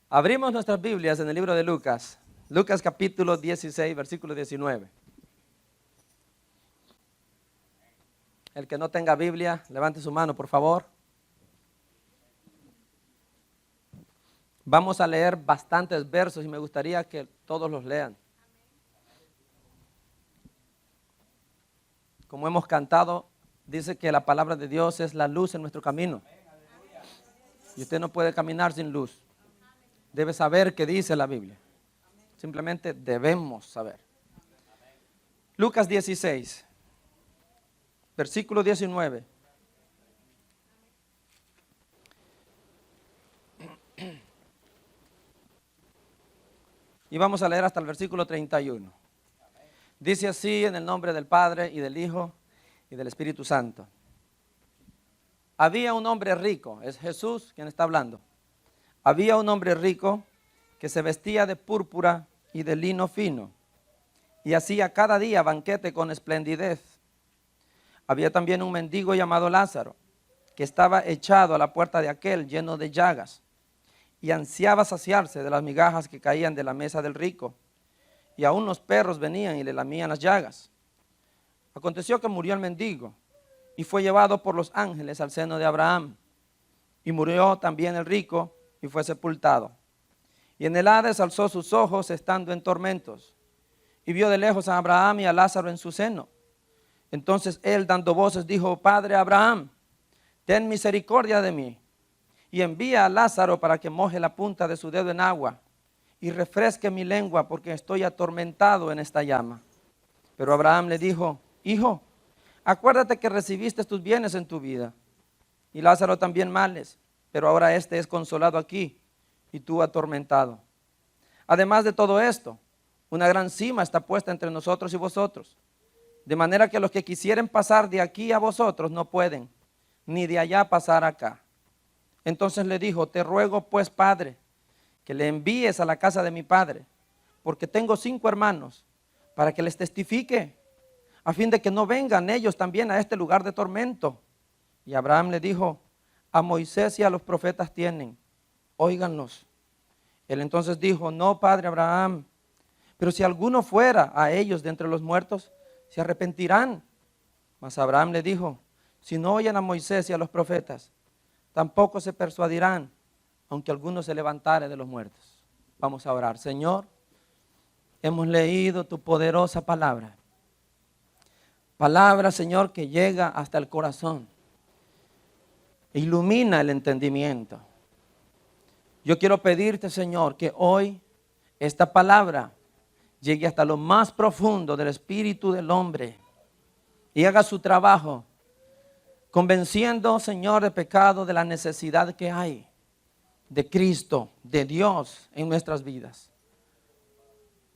Abrimos nuestras Biblias en el libro de Lucas. Lucas capítulo 16, versículo 19. El que no tenga Biblia, levante su mano, por favor. Vamos a leer bastantes versos y me gustaría que todos los lean. Como hemos cantado, dice que la palabra de Dios es la luz en nuestro camino. Y usted no puede caminar sin luz. Debe saber qué dice la Biblia. Simplemente debemos saber. Lucas 16, versículo 19. Y vamos a leer hasta el versículo 31. Dice así en el nombre del Padre y del Hijo y del Espíritu Santo. Había un hombre rico, es Jesús quien está hablando. Había un hombre rico que se vestía de púrpura y de lino fino y hacía cada día banquete con esplendidez. Había también un mendigo llamado Lázaro que estaba echado a la puerta de aquel lleno de llagas y ansiaba saciarse de las migajas que caían de la mesa del rico. Y aún los perros venían y le lamían las llagas. Aconteció que murió el mendigo y fue llevado por los ángeles al seno de Abraham. Y murió también el rico y fue sepultado. Y en el Hades alzó sus ojos estando en tormentos y vio de lejos a Abraham y a Lázaro en su seno. Entonces él, dando voces, dijo: Padre Abraham, ten misericordia de mí y envía a Lázaro para que moje la punta de su dedo en agua y refresque mi lengua, porque estoy atormentado en esta llama. Pero Abraham le dijo: Hijo, acuérdate que recibiste tus bienes en tu vida, y Lázaro también males, pero ahora este es consolado aquí, y tú atormentado. Además de todo esto, una gran sima está puesta entre nosotros y vosotros, de manera que los que quisieren pasar de aquí a vosotros no pueden, ni de allá pasar acá. Entonces le dijo: Te ruego pues, Padre, que le envíes a la casa de mi padre, porque tengo 5 hermanos, para que les testifique, a fin de que no vengan ellos también a este lugar de tormento. Y Abraham le dijo: A Moisés y a los profetas tienen, óiganlos. Él entonces dijo: No, padre Abraham, pero si alguno fuera a ellos de entre los muertos, se arrepentirán. Mas Abraham le dijo: Si no oyen a Moisés y a los profetas, tampoco se persuadirán, aunque alguno se levantare de los muertos. Vamos a orar. Señor, hemos leído tu poderosa palabra. Palabra, Señor, que llega hasta el corazón. Ilumina el entendimiento. Yo quiero pedirte, Señor, que hoy esta palabra llegue hasta lo más profundo del espíritu del hombre y haga su trabajo, convenciendo, Señor, de pecado, de la necesidad que hay de Cristo, de Dios en nuestras vidas.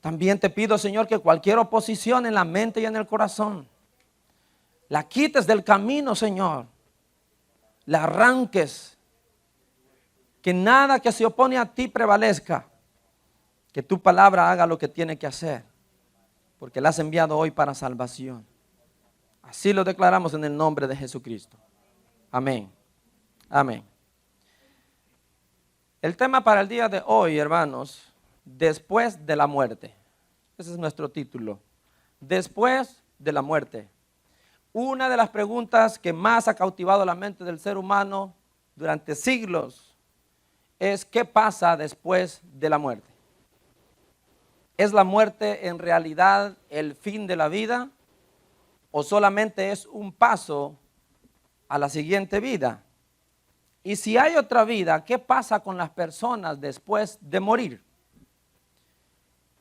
También te pido, Señor, que cualquier oposición en la mente y en el corazón la quites del camino, Señor. La arranques. Que nada que se opone a ti prevalezca. Que tu palabra haga lo que tiene que hacer, porque la has enviado hoy para salvación. Así lo declaramos en el nombre de Jesucristo. Amén. Amén. El tema para el día de hoy, hermanos: después de la muerte. Ese es nuestro título. Después de la muerte. Una de las preguntas que más ha cautivado la mente del ser humano durante siglos es: ¿qué pasa después de la muerte? ¿Es la muerte en realidad el fin de la vida o solamente es un paso a la siguiente vida? Y si hay otra vida, ¿qué pasa con las personas después de morir?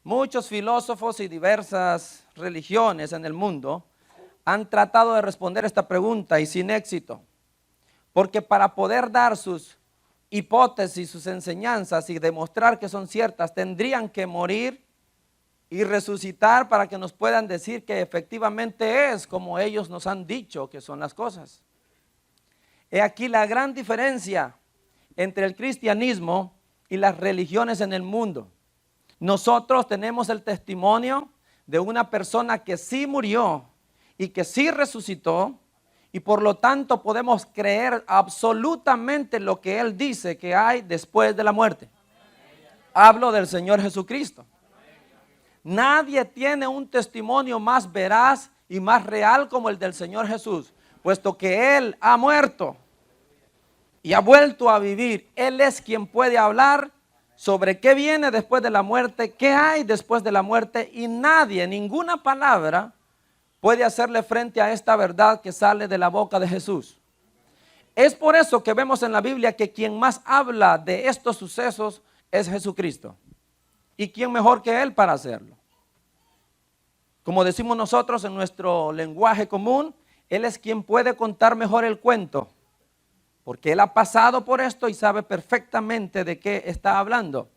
Muchos filósofos y diversas religiones en el mundo han tratado de responder esta pregunta y sin éxito, porque para poder dar sus hipótesis, sus enseñanzas y demostrar que son ciertas, tendrían que morir y resucitar para que nos puedan decir que efectivamente es como ellos nos han dicho que son las cosas. He aquí la gran diferencia entre el cristianismo y las religiones en el mundo. Nosotros tenemos el testimonio de una persona que sí murió y que sí resucitó, y por lo tanto podemos creer absolutamente lo que él dice que hay después de la muerte. Hablo del Señor Jesucristo. Nadie tiene un testimonio más veraz y más real como el del Señor Jesús, puesto que Él ha muerto y ha vuelto a vivir. Él es quien puede hablar sobre qué viene después de la muerte, qué hay después de la muerte, y nadie, ninguna palabra puede hacerle frente a esta verdad que sale de la boca de Jesús. Es por eso que vemos en la Biblia que quien más habla de estos sucesos es Jesucristo. ¿Y quién mejor que Él para hacerlo? Como decimos nosotros en nuestro lenguaje común, Él es quien puede contar mejor el cuento, porque Él ha pasado por esto y sabe perfectamente de qué está hablando.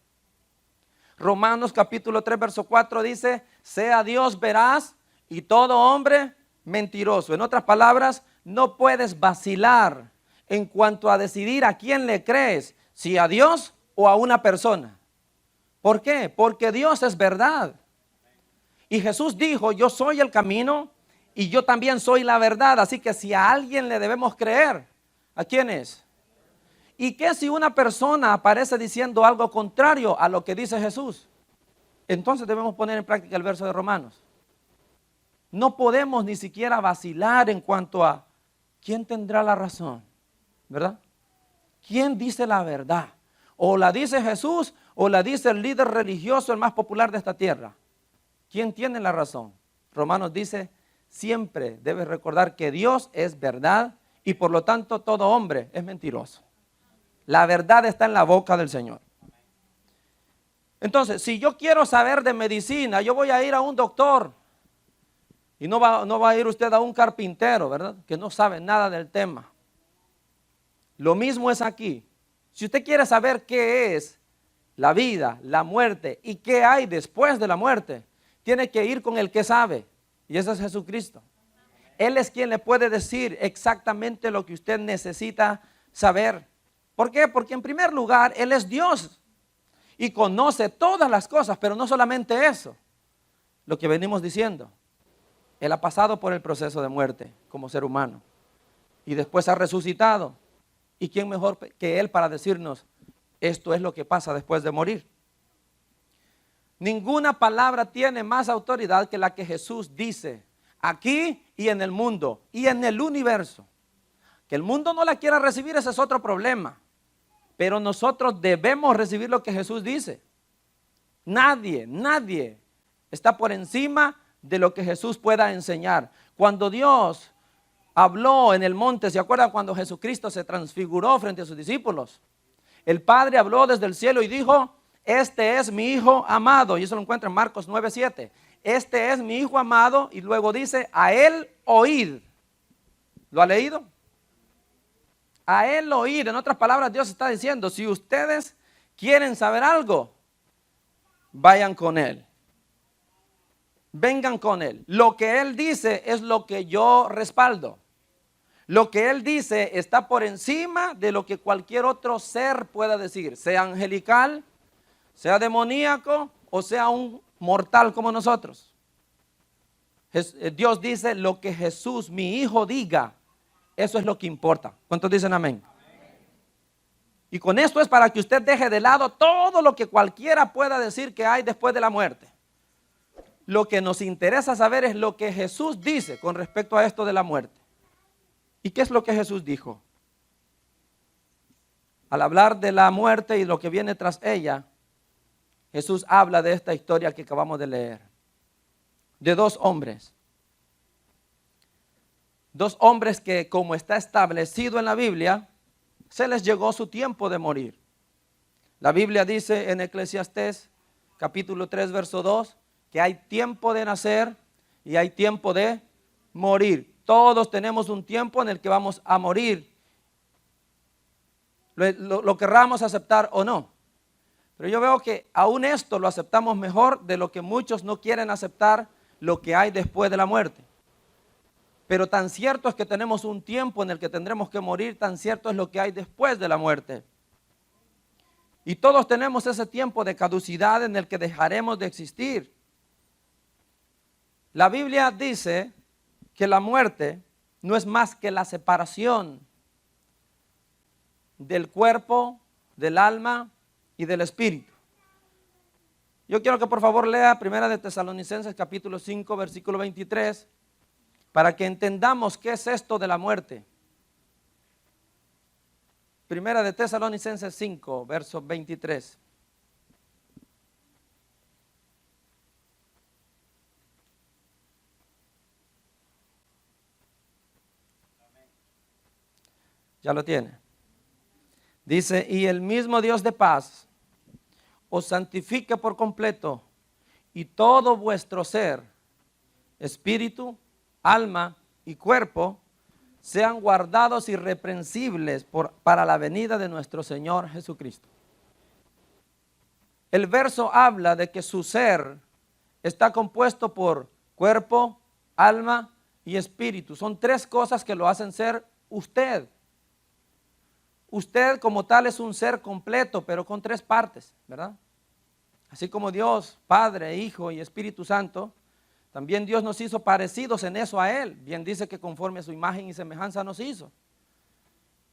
Romanos capítulo 3 verso 4 dice: sea Dios veraz y todo hombre mentiroso. En otras palabras, no puedes vacilar en cuanto a decidir a quién le crees, si a Dios o a una persona. ¿Por qué? Porque Dios es verdad. Y Jesús dijo: yo soy el camino y yo también soy la verdad. Así que si a alguien le debemos creer, ¿a quién es? ¿Y qué si una persona aparece diciendo algo contrario a lo que dice Jesús? Entonces debemos poner en práctica el verso de Romanos. No podemos ni siquiera vacilar en cuanto a quién tendrá la razón, ¿verdad? ¿Quién dice la verdad? O la dice Jesús o la dice el líder religioso, el más popular de esta tierra. ¿Quién tiene la razón? Romanos dice: siempre debes recordar que Dios es verdad y por lo tanto todo hombre es mentiroso. La verdad está en la boca del Señor. Entonces, si yo quiero saber de medicina, yo voy a ir a un doctor. Y no va a ir usted a un carpintero, ¿verdad? Que no sabe nada del tema. Lo mismo es aquí. Si usted quiere saber qué es la vida, la muerte y qué hay después de la muerte, tiene que ir con el que sabe. Y ese es Jesucristo. Él es quien le puede decir exactamente lo que usted necesita saber. ¿Por qué? Porque en primer lugar, Él es Dios y conoce todas las cosas, pero no solamente eso, lo que venimos diciendo. Él ha pasado por el proceso de muerte como ser humano y después ha resucitado. ¿Y quién mejor que Él para decirnos esto es lo que pasa después de morir? Ninguna palabra tiene más autoridad que la que Jesús dice aquí y en el mundo y en el universo. Que el mundo no la quiera recibir, ese es otro problema. Pero nosotros debemos recibir lo que Jesús dice. Nadie está por encima de lo que Jesús pueda enseñar. Cuando Dios habló en el monte, ¿se acuerdan cuando Jesucristo se transfiguró frente a sus discípulos? El Padre habló desde el cielo y dijo: este es mi Hijo amado. Y eso lo encuentra en Marcos 9:7. Este es mi Hijo amado. Y luego dice: a Él oíd. ¿Lo ha leído? A Él oír. En otras palabras, Dios está diciendo: si ustedes quieren saber algo, vayan con Él. Vengan con Él. Lo que Él dice es lo que yo respaldo. Lo que Él dice está por encima de lo que cualquier otro ser pueda decir, sea angelical, sea demoníaco o sea un mortal como nosotros. Dios dice: lo que Jesús, mi Hijo, diga, eso es lo que importa. ¿Cuántos dicen amén? Y con esto es para que usted deje de lado todo lo que cualquiera pueda decir que hay después de la muerte. Lo que nos interesa saber es lo que Jesús dice con respecto a esto de la muerte. ¿Y qué es lo que Jesús dijo? Al hablar de la muerte y lo que viene tras ella, Jesús habla de esta historia que acabamos de leer. De dos hombres. Dos hombres que, como está establecido en la Biblia, se les llegó su tiempo de morir. La Biblia dice en Eclesiastés capítulo 3 verso 2 que hay tiempo de nacer y hay tiempo de morir. Todos tenemos un tiempo en el que vamos a morir, lo querramos aceptar o no. Pero yo veo que aún esto lo aceptamos mejor de lo que muchos no quieren aceptar, lo que hay después de la muerte. Pero tan cierto es que tenemos un tiempo en el que tendremos que morir, tan cierto es lo que hay después de la muerte. Y todos tenemos ese tiempo de caducidad en el que dejaremos de existir. La Biblia dice que la muerte no es más que la separación del cuerpo, del alma y del espíritu. Yo quiero que por favor lea Primera de Tesalonicenses capítulo 5, versículo 23, para que entendamos qué es esto de la muerte. Primera de Tesalonicenses 5, verso 23. Ya lo tiene. Dice, y el mismo Dios de paz os santifique por completo y todo vuestro ser, espíritu, alma y cuerpo, sean guardados irreprensibles para la venida de nuestro Señor Jesucristo. El verso habla de que su ser está compuesto por cuerpo, alma y espíritu. Son tres cosas que lo hacen ser usted. Usted como tal es un ser completo, pero con tres partes, ¿verdad? Así como Dios, Padre, Hijo y Espíritu Santo, también Dios nos hizo parecidos en eso a Él. Bien dice que conforme a su imagen y semejanza nos hizo.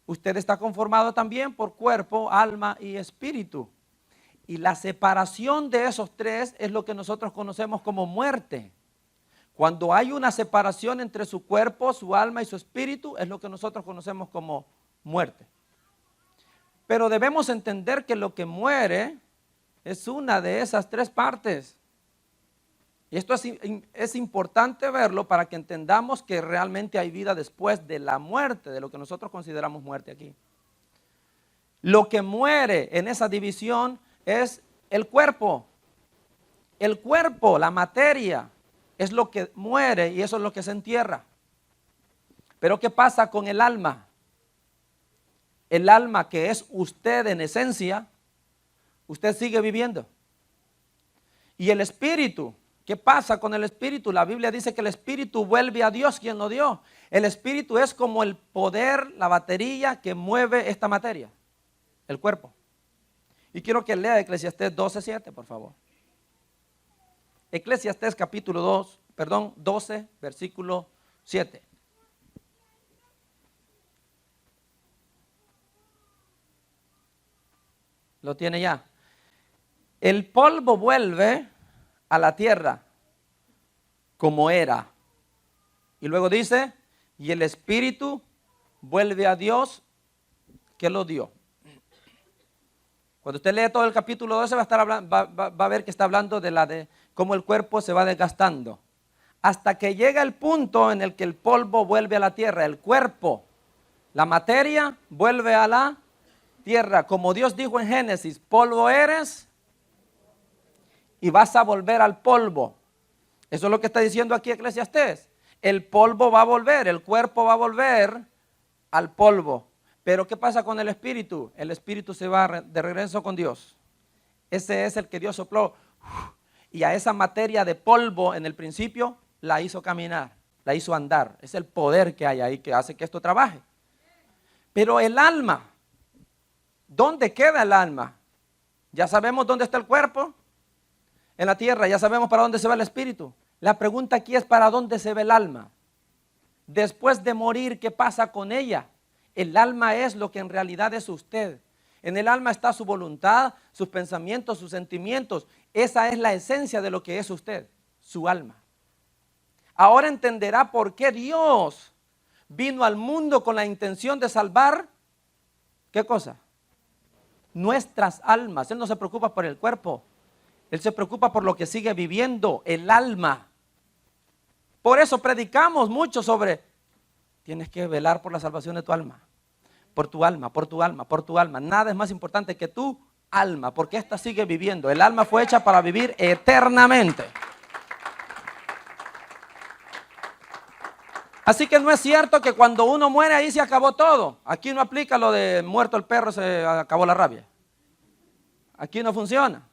Usted está conformado también por cuerpo, alma y espíritu. Y la separación de esos tres es lo que nosotros conocemos como muerte. Cuando hay una separación entre su cuerpo, su alma y su espíritu, es lo que nosotros conocemos como muerte. Pero debemos entender que lo que muere es una de esas tres partes. Y esto es importante verlo para que entendamos que realmente hay vida después de la muerte, de lo que nosotros consideramos muerte aquí. Lo que muere en esa división es el cuerpo. El cuerpo, la materia, es lo que muere y eso es lo que se entierra. Pero ¿qué pasa con el alma? El alma, que es usted en esencia, usted sigue viviendo. Y el espíritu, ¿qué pasa con el espíritu? La Biblia dice que el espíritu vuelve a Dios, quien lo dio. El espíritu es como el poder, la batería que mueve esta materia, el cuerpo. Y quiero que lea Eclesiastés 12:7, por favor. Eclesiastés capítulo 12, versículo 7. Lo tiene ya. El polvo vuelve a la tierra como era. Y luego dice, y el espíritu vuelve a Dios que lo dio. Cuando usted lee todo el capítulo 12 va a ver que está hablando de cómo el cuerpo se va desgastando. Hasta que llega el punto en el que el polvo vuelve a la tierra, el cuerpo, la materia vuelve a la tierra, como Dios dijo en Génesis, polvo eres y vas a volver al polvo. Eso es lo que está diciendo aquí Eclesiastés. El polvo va a volver, el cuerpo va a volver al polvo. Pero ¿qué pasa con el espíritu? El espíritu se va de regreso con Dios. Ese es el que Dios sopló. Y a esa materia de polvo en el principio la hizo caminar, la hizo andar. Es el poder que hay ahí que hace que esto trabaje. Pero el alma, ¿dónde queda el alma? Ya sabemos dónde está el cuerpo, en la tierra, ya sabemos para dónde se va el espíritu. La pregunta aquí es ¿para dónde se va el alma? Después de morir, ¿qué pasa con ella? El alma es lo que en realidad es usted. En el alma está su voluntad, sus pensamientos, sus sentimientos. Esa es la esencia de lo que es usted, su alma. Ahora entenderá por qué Dios vino al mundo con la intención de salvar, ¿qué cosa? Nuestras almas. Él no se preocupa por el cuerpo. Él se preocupa por lo que sigue viviendo, el alma. Por eso predicamos mucho sobre, tienes que velar por la salvación de tu alma. Por tu alma, por tu alma, por tu alma. Nada es más importante que tu alma, porque esta sigue viviendo. El alma fue hecha para vivir eternamente. Así que no es cierto que cuando uno muere ahí se acabó todo. Aquí no aplica lo de muerto el perro, se acabó la rabia. Aquí no funciona.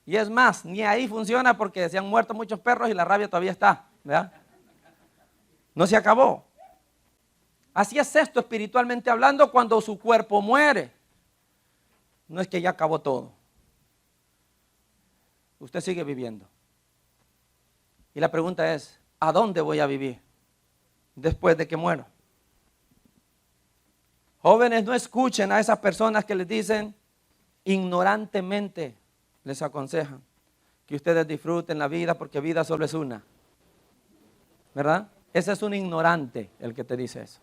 Y es más, ni ahí funciona porque se han muerto muchos perros y la rabia todavía está, ¿verdad? No se acabó. Así es esto espiritualmente hablando cuando su cuerpo muere. No es que ya acabó todo. Usted sigue viviendo. Y la pregunta es, ¿a dónde voy a vivir después de que muero? Jóvenes, no escuchen a esas personas que les dicen ignorantemente, les aconsejan, que ustedes disfruten la vida porque vida solo es una. ¿Verdad? Ese es un ignorante el que te dice eso.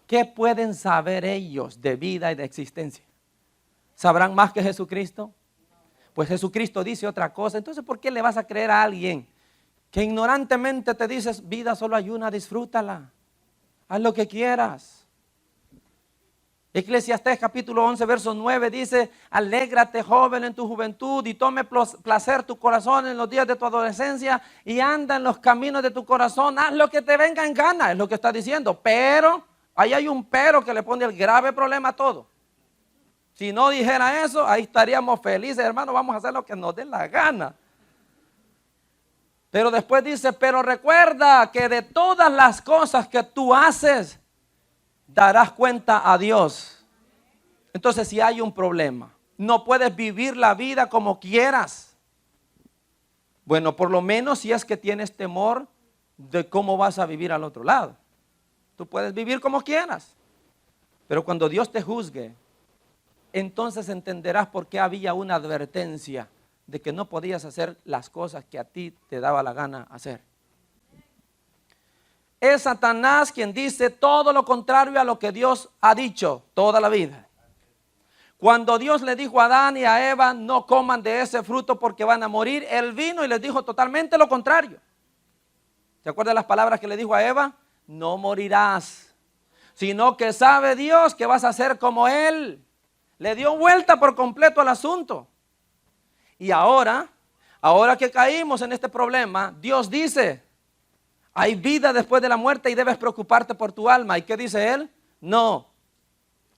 ¿Qué pueden saber ellos de vida y de existencia? ¿Sabrán más que Jesucristo? Pues Jesucristo dice otra cosa. Entonces, ¿por qué le vas a creer a alguien que ignorantemente te dice vida solo hay una, disfrútala? Haz lo que quieras. Eclesiastés capítulo 11 verso 9 dice: alégrate joven en tu juventud y tome placer tu corazón en los días de tu adolescencia y anda en los caminos de tu corazón, haz lo que te venga en gana, es lo que está diciendo. Pero, ahí hay un pero que le pone el grave problema a todo. Si no dijera eso, ahí estaríamos felices, hermano, vamos a hacer lo que nos dé la gana. Pero después dice: pero recuerda que de todas las cosas que tú haces, darás cuenta a Dios. Entonces, si hay un problema, no puedes vivir la vida como quieras. Bueno, por lo menos si es que tienes temor de cómo vas a vivir al otro lado. Tú puedes vivir como quieras, pero cuando Dios te juzgue, entonces entenderás por qué había una advertencia de que no podías hacer las cosas que a ti te daba la gana hacer. Es Satanás quien dice todo lo contrario a lo que Dios ha dicho toda la vida. Cuando Dios le dijo a Adán y a Eva: no coman de ese fruto porque van a morir, Él vino y les dijo totalmente lo contrario. ¿Se acuerdan las palabras que le dijo a Eva? No morirás, sino que sabe Dios que vas a ser como Él. Le dio vuelta por completo al asunto. Y ahora que caímos en este problema, Dios dice: hay vida después de la muerte y debes preocuparte por tu alma. ¿Y qué dice Él? No.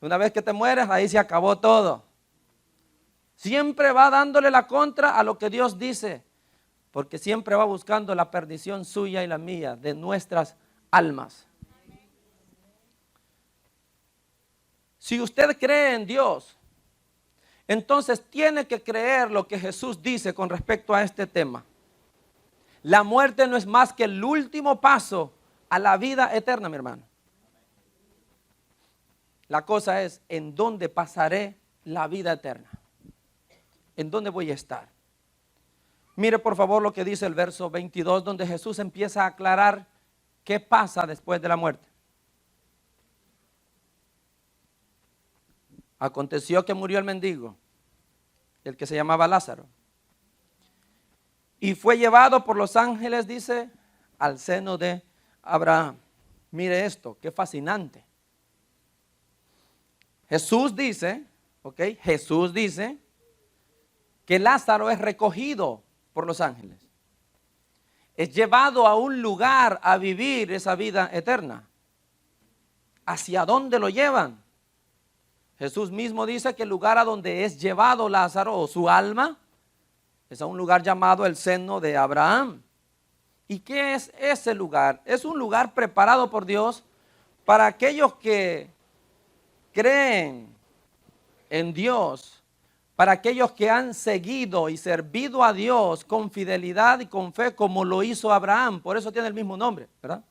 Una vez que te mueres, ahí se acabó todo. Siempre va dándole la contra a lo que Dios dice, porque siempre va buscando la perdición suya y la mía, de nuestras almas. Si usted cree en Dios, entonces tiene que creer lo que Jesús dice con respecto a este tema. La muerte no es más que el último paso a la vida eterna, mi hermano. La cosa es: ¿en dónde pasaré la vida eterna? ¿En dónde voy a estar? Mire por favor lo que dice el verso 22, donde Jesús empieza a aclarar qué pasa después de la muerte. Aconteció que murió el mendigo, el que se llamaba Lázaro, y fue llevado por los ángeles, dice, al seno de Abraham. Mire esto, qué fascinante. Jesús dice que Lázaro es recogido por los ángeles. Es llevado a un lugar a vivir esa vida eterna. ¿Hacia dónde lo llevan? Jesús mismo dice que el lugar a donde es llevado Lázaro o su alma es a un lugar llamado el seno de Abraham. ¿Y qué es ese lugar? Es un lugar preparado por Dios para aquellos que creen en Dios, para aquellos que han seguido y servido a Dios con fidelidad y con fe, como lo hizo Abraham. Por eso tiene el mismo nombre, ¿verdad?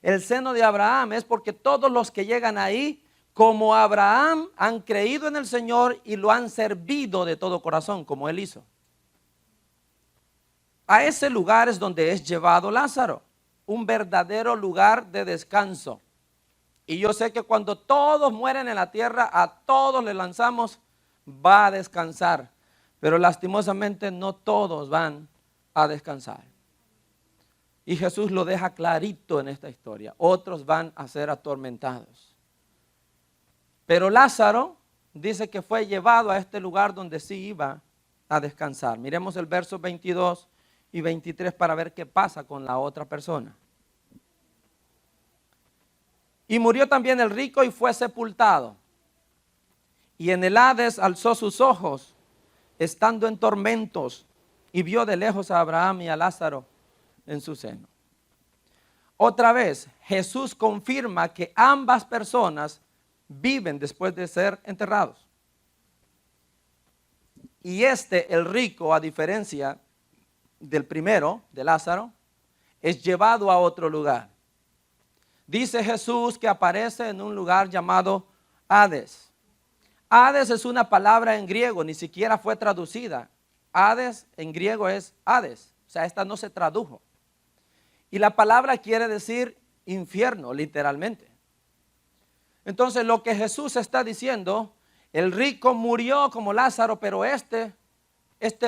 El seno de Abraham es porque todos los que llegan ahí, como Abraham, han creído en el Señor y lo han servido de todo corazón, como él hizo. A ese lugar es donde es llevado Lázaro, un verdadero lugar de descanso. Y yo sé que cuando todos mueren en la tierra, a todos le lanzamos, va a descansar. Pero lastimosamente no todos van a descansar. Y Jesús lo deja clarito en esta historia. Otros van a ser atormentados. Pero Lázaro dice que fue llevado a este lugar donde sí iba a descansar. Miremos el verso 22 y 23 para ver qué pasa con la otra persona. Y murió también el rico y fue sepultado. Y en el Hades alzó sus ojos, estando en tormentos, y vio de lejos a Abraham y a Lázaro en su seno. Otra vez, Jesús confirma que ambas personas viven después de ser enterrados. Y el rico, a diferencia del primero, de Lázaro, es llevado a otro lugar. Dice Jesús que aparece en un lugar llamado Hades. Hades es una palabra en griego, ni siquiera fue traducida Hades en griego es Hades, o sea, esta no se tradujo. Y la palabra quiere decir infierno, literalmente. Entonces lo que Jesús está diciendo, el rico murió como Lázaro, pero este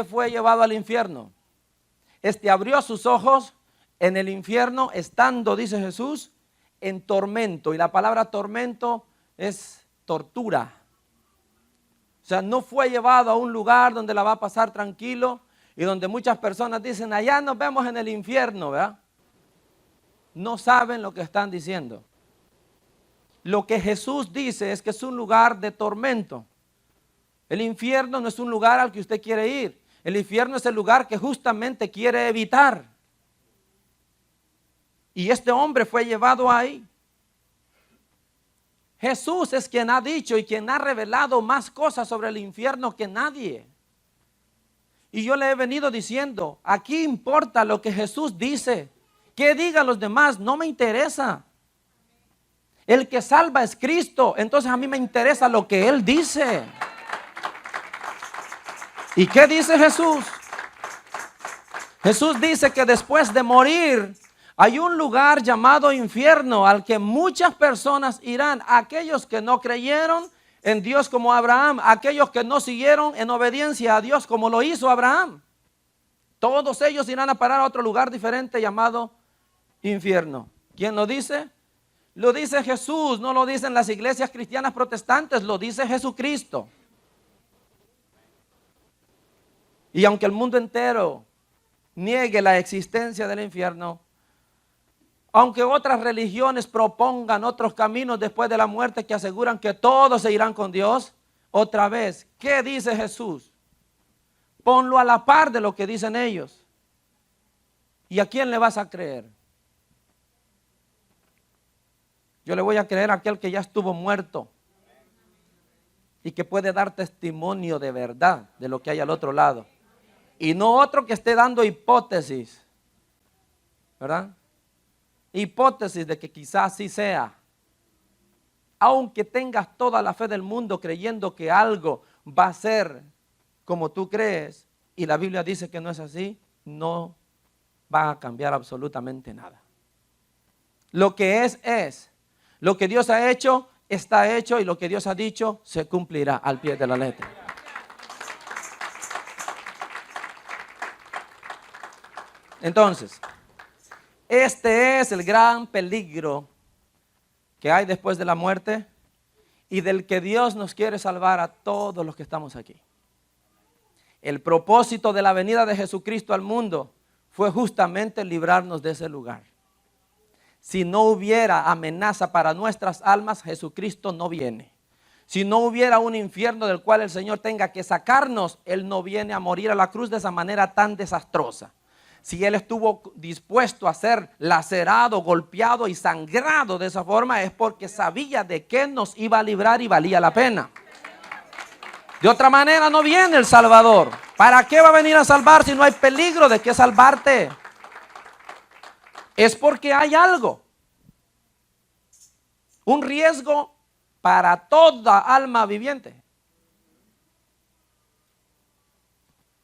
fue llevado al infierno. Este abrió sus ojos en el infierno, estando, dice Jesús, en tormento. Y la palabra tormento es tortura. O sea, no fue llevado a un lugar donde la va a pasar tranquilo y donde muchas personas dicen, allá nos vemos en el infierno, ¿verdad? No saben lo que están diciendo. Lo que Jesús dice es que es un lugar de tormento. El infierno no es un lugar al que usted quiere ir. El infierno es el lugar que justamente quiere evitar. Y este hombre fue llevado ahí. Jesús es quien ha dicho y quien ha revelado más cosas sobre el infierno que nadie. Y yo le he venido diciendo, aquí importa lo que Jesús dice. Que digan los demás, no me interesa. El que salva es Cristo, entonces a mí me interesa lo que Él dice. ¿Y qué dice Jesús? Jesús dice que después de morir hay un lugar llamado infierno al que muchas personas irán. Aquellos que no creyeron en Dios como Abraham, aquellos que no siguieron en obediencia a Dios como lo hizo Abraham. Todos ellos irán a parar a otro lugar diferente llamado infierno. ¿Quién lo dice? Lo dice Jesús, no lo dicen las iglesias cristianas protestantes, lo dice Jesucristo. Y aunque el mundo entero niegue la existencia del infierno, aunque otras religiones propongan otros caminos después de la muerte que aseguran que todos se irán con Dios, otra vez, ¿qué dice Jesús? Ponlo a la par de lo que dicen ellos. ¿Y a quién le vas a creer? Yo le voy a creer a aquel que ya estuvo muerto y que puede dar testimonio de verdad de lo que hay al otro lado. Y no otro que esté dando hipótesis, ¿verdad? Hipótesis de que quizás sí sea. Aunque tengas toda la fe del mundo creyendo que algo va a ser como tú crees y la Biblia dice que no es así, no va a cambiar absolutamente nada. Lo que es. Lo que Dios ha hecho, está hecho, y lo que Dios ha dicho, se cumplirá al pie de la letra. Entonces, este es el gran peligro que hay después de la muerte y del que Dios nos quiere salvar a todos los que estamos aquí. El propósito de la venida de Jesucristo al mundo fue justamente librarnos de ese lugar. Si no hubiera amenaza para nuestras almas, Jesucristo no viene. Si no hubiera un infierno del cual el Señor tenga que sacarnos, Él no viene a morir a la cruz de esa manera tan desastrosa. Si Él estuvo dispuesto a ser lacerado, golpeado y sangrado de esa forma, es porque sabía de qué nos iba a librar y valía la pena. De otra manera no viene el Salvador. ¿Para qué va a venir a salvar si no hay peligro de qué salvarte? Es porque hay algo. Un riesgo para toda alma viviente.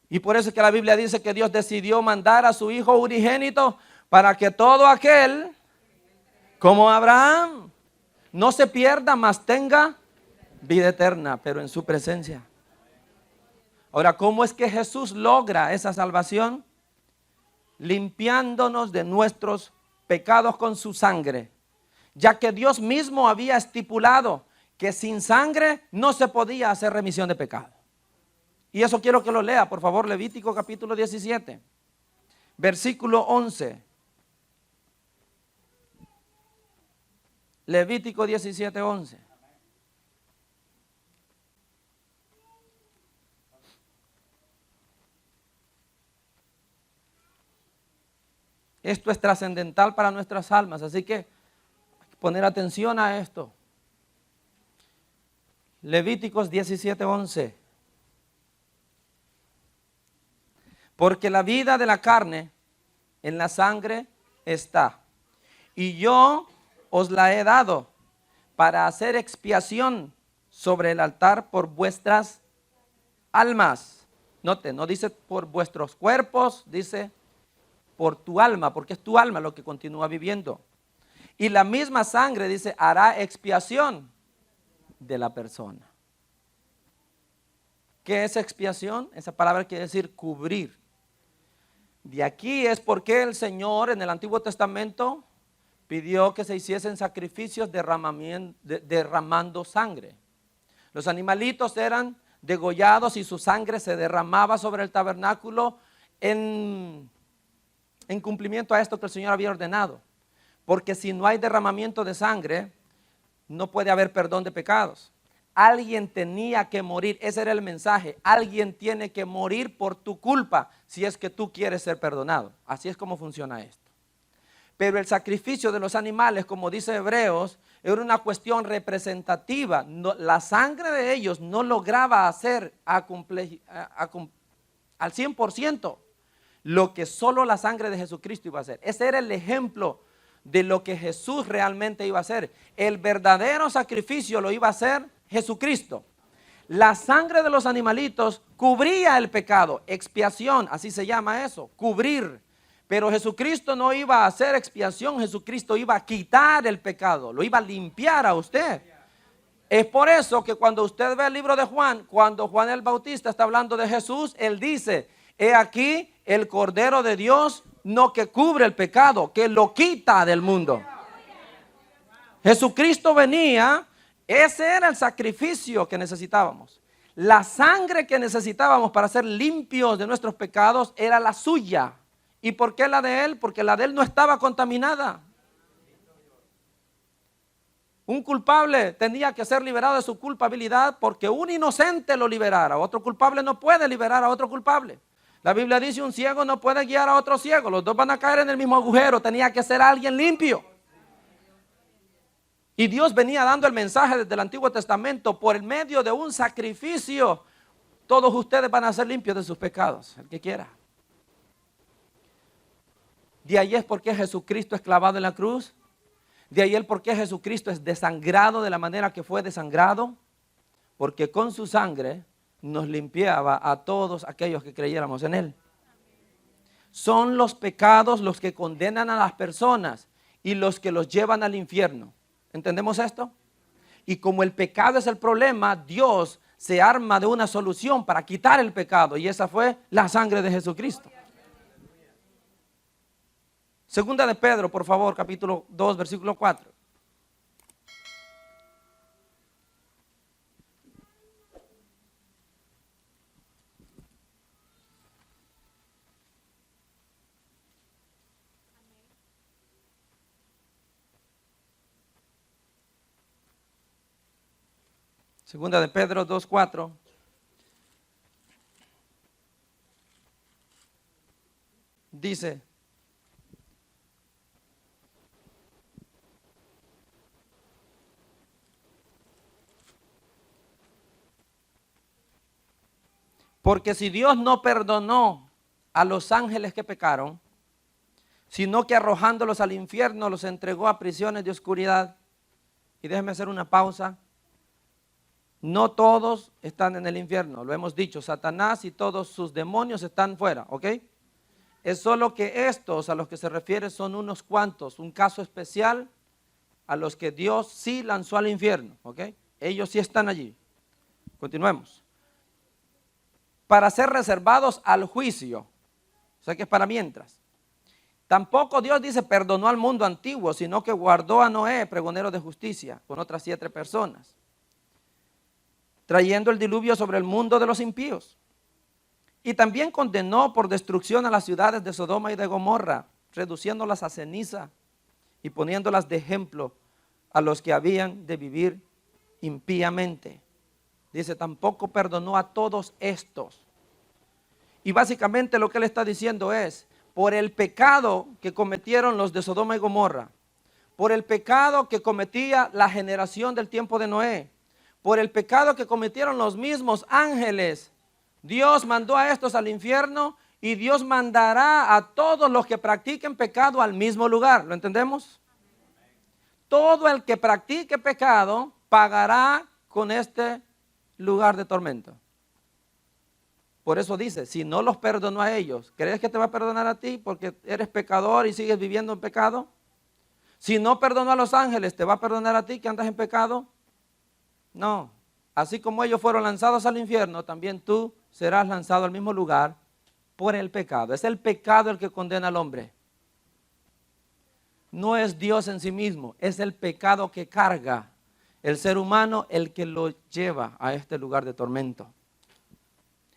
Y por eso es que la Biblia dice que Dios decidió mandar a su Hijo unigénito para que todo aquel, como Abraham, no se pierda, mas tenga vida eterna, pero en su presencia. Ahora, ¿cómo es que Jesús logra esa salvación? Limpiándonos de nuestros pecados con su sangre, ya que Dios mismo había estipulado que sin sangre no se podía hacer remisión de pecado. Y eso quiero que lo lea, por favor, Levítico capítulo 17, versículo 11. Levítico 17, 11. Esto es trascendental para nuestras almas, así que hay que poner atención a esto. Levíticos 17, 11. Porque la vida de la carne en la sangre está, y yo os la he dado para hacer expiación sobre el altar por vuestras almas. Note, no dice por vuestros cuerpos, dice por tu alma, porque es tu alma lo que continúa viviendo. Y la misma sangre, dice, hará expiación de la persona. ¿Qué es expiación? Esa palabra quiere decir cubrir. De aquí es porque el Señor en el Antiguo Testamento pidió que se hiciesen sacrificios derramando sangre. Los animalitos eran degollados y su sangre se derramaba sobre el tabernáculo en cumplimiento a esto que el Señor había ordenado. Porque si no hay derramamiento de sangre, no puede haber perdón de pecados. Alguien tenía que morir, ese era el mensaje. Alguien tiene que morir por tu culpa si es que tú quieres ser perdonado. Así es como funciona esto. Pero el sacrificio de los animales, como dice Hebreos, era una cuestión representativa. La sangre de ellos no lograba hacer al 100% lo que solo la sangre de Jesucristo iba a hacer. Ese era el ejemplo de lo que Jesús realmente iba a hacer. El verdadero sacrificio lo iba a hacer Jesucristo. La sangre de los animalitos cubría el pecado, expiación, así se llama eso, cubrir. Pero Jesucristo no iba a hacer expiación, Jesucristo iba a quitar el pecado, lo iba a limpiar a usted. Es por eso que cuando usted ve el libro de Juan, cuando Juan el Bautista está hablando de Jesús, él dice, he aquí el Cordero de Dios, no que cubre el pecado, que lo quita del mundo. Jesucristo venía, ese era el sacrificio que necesitábamos. La sangre que necesitábamos para ser limpios de nuestros pecados era la suya. ¿Y por qué la de él? Porque la de él no estaba contaminada. Un culpable tenía que ser liberado de su culpabilidad porque un inocente lo liberara. Otro culpable no puede liberar a otro culpable. La Biblia dice un ciego no puede guiar a otro ciego. Los dos van a caer en el mismo agujero. Tenía que ser alguien limpio. Y Dios venía dando el mensaje desde el Antiguo Testamento por el medio de un sacrificio. Todos ustedes van a ser limpios de sus pecados, el que quiera. De ahí es porque Jesucristo es clavado en la cruz. De ahí el por qué Jesucristo es desangrado de la manera que fue desangrado. Porque con su sangre nos limpiaba a todos aquellos que creyéramos en Él. Son los pecados los que condenan a las personas y los que los llevan al infierno. ¿Entendemos esto? Y como el pecado es el problema, Dios se arma de una solución para quitar el pecado. Y esa fue la sangre de Jesucristo. Segunda de Pedro, por favor, capítulo 2, versículo 4. Segunda de Pedro 2, 4. Dice: porque si Dios no perdonó a los ángeles que pecaron, sino que arrojándolos al infierno los entregó a prisiones de oscuridad. Y déjeme hacer una pausa. No todos están en el infierno, lo hemos dicho. Satanás y todos sus demonios están fuera, ¿ok? Es solo que estos a los que se refiere son unos cuantos, un caso especial a los que Dios sí lanzó al infierno, ¿ok? Ellos sí están allí. Continuemos. Para ser reservados al juicio, o sea que es para mientras. Tampoco Dios dice perdonó al mundo antiguo, sino que guardó a Noé, pregonero de justicia, con otras 7 personas, trayendo el diluvio sobre el mundo de los impíos. Y también condenó por destrucción a las ciudades de Sodoma y de Gomorra, reduciéndolas a ceniza y poniéndolas de ejemplo a los que habían de vivir impíamente. Dice, tampoco perdonó a todos estos. Y básicamente lo que él está diciendo es, por el pecado que cometieron los de Sodoma y Gomorra, por el pecado que cometía la generación del tiempo de Noé, por el pecado que cometieron los mismos ángeles, Dios mandó a estos al infierno y Dios mandará a todos los que practiquen pecado al mismo lugar. ¿Lo entendemos? Todo el que practique pecado pagará con este lugar de tormento. Por eso dice, si no los perdonó a ellos, ¿crees que te va a perdonar a ti porque eres pecador y sigues viviendo en pecado? Si no perdonó a los ángeles, ¿te va a perdonar a ti que andas en pecado? No. Así como ellos fueron lanzados al infierno, también tú serás lanzado al mismo lugar por el pecado. Es el pecado el que condena al hombre. No es Dios en sí mismo, es el pecado que carga el ser humano el que lo lleva a este lugar de tormento.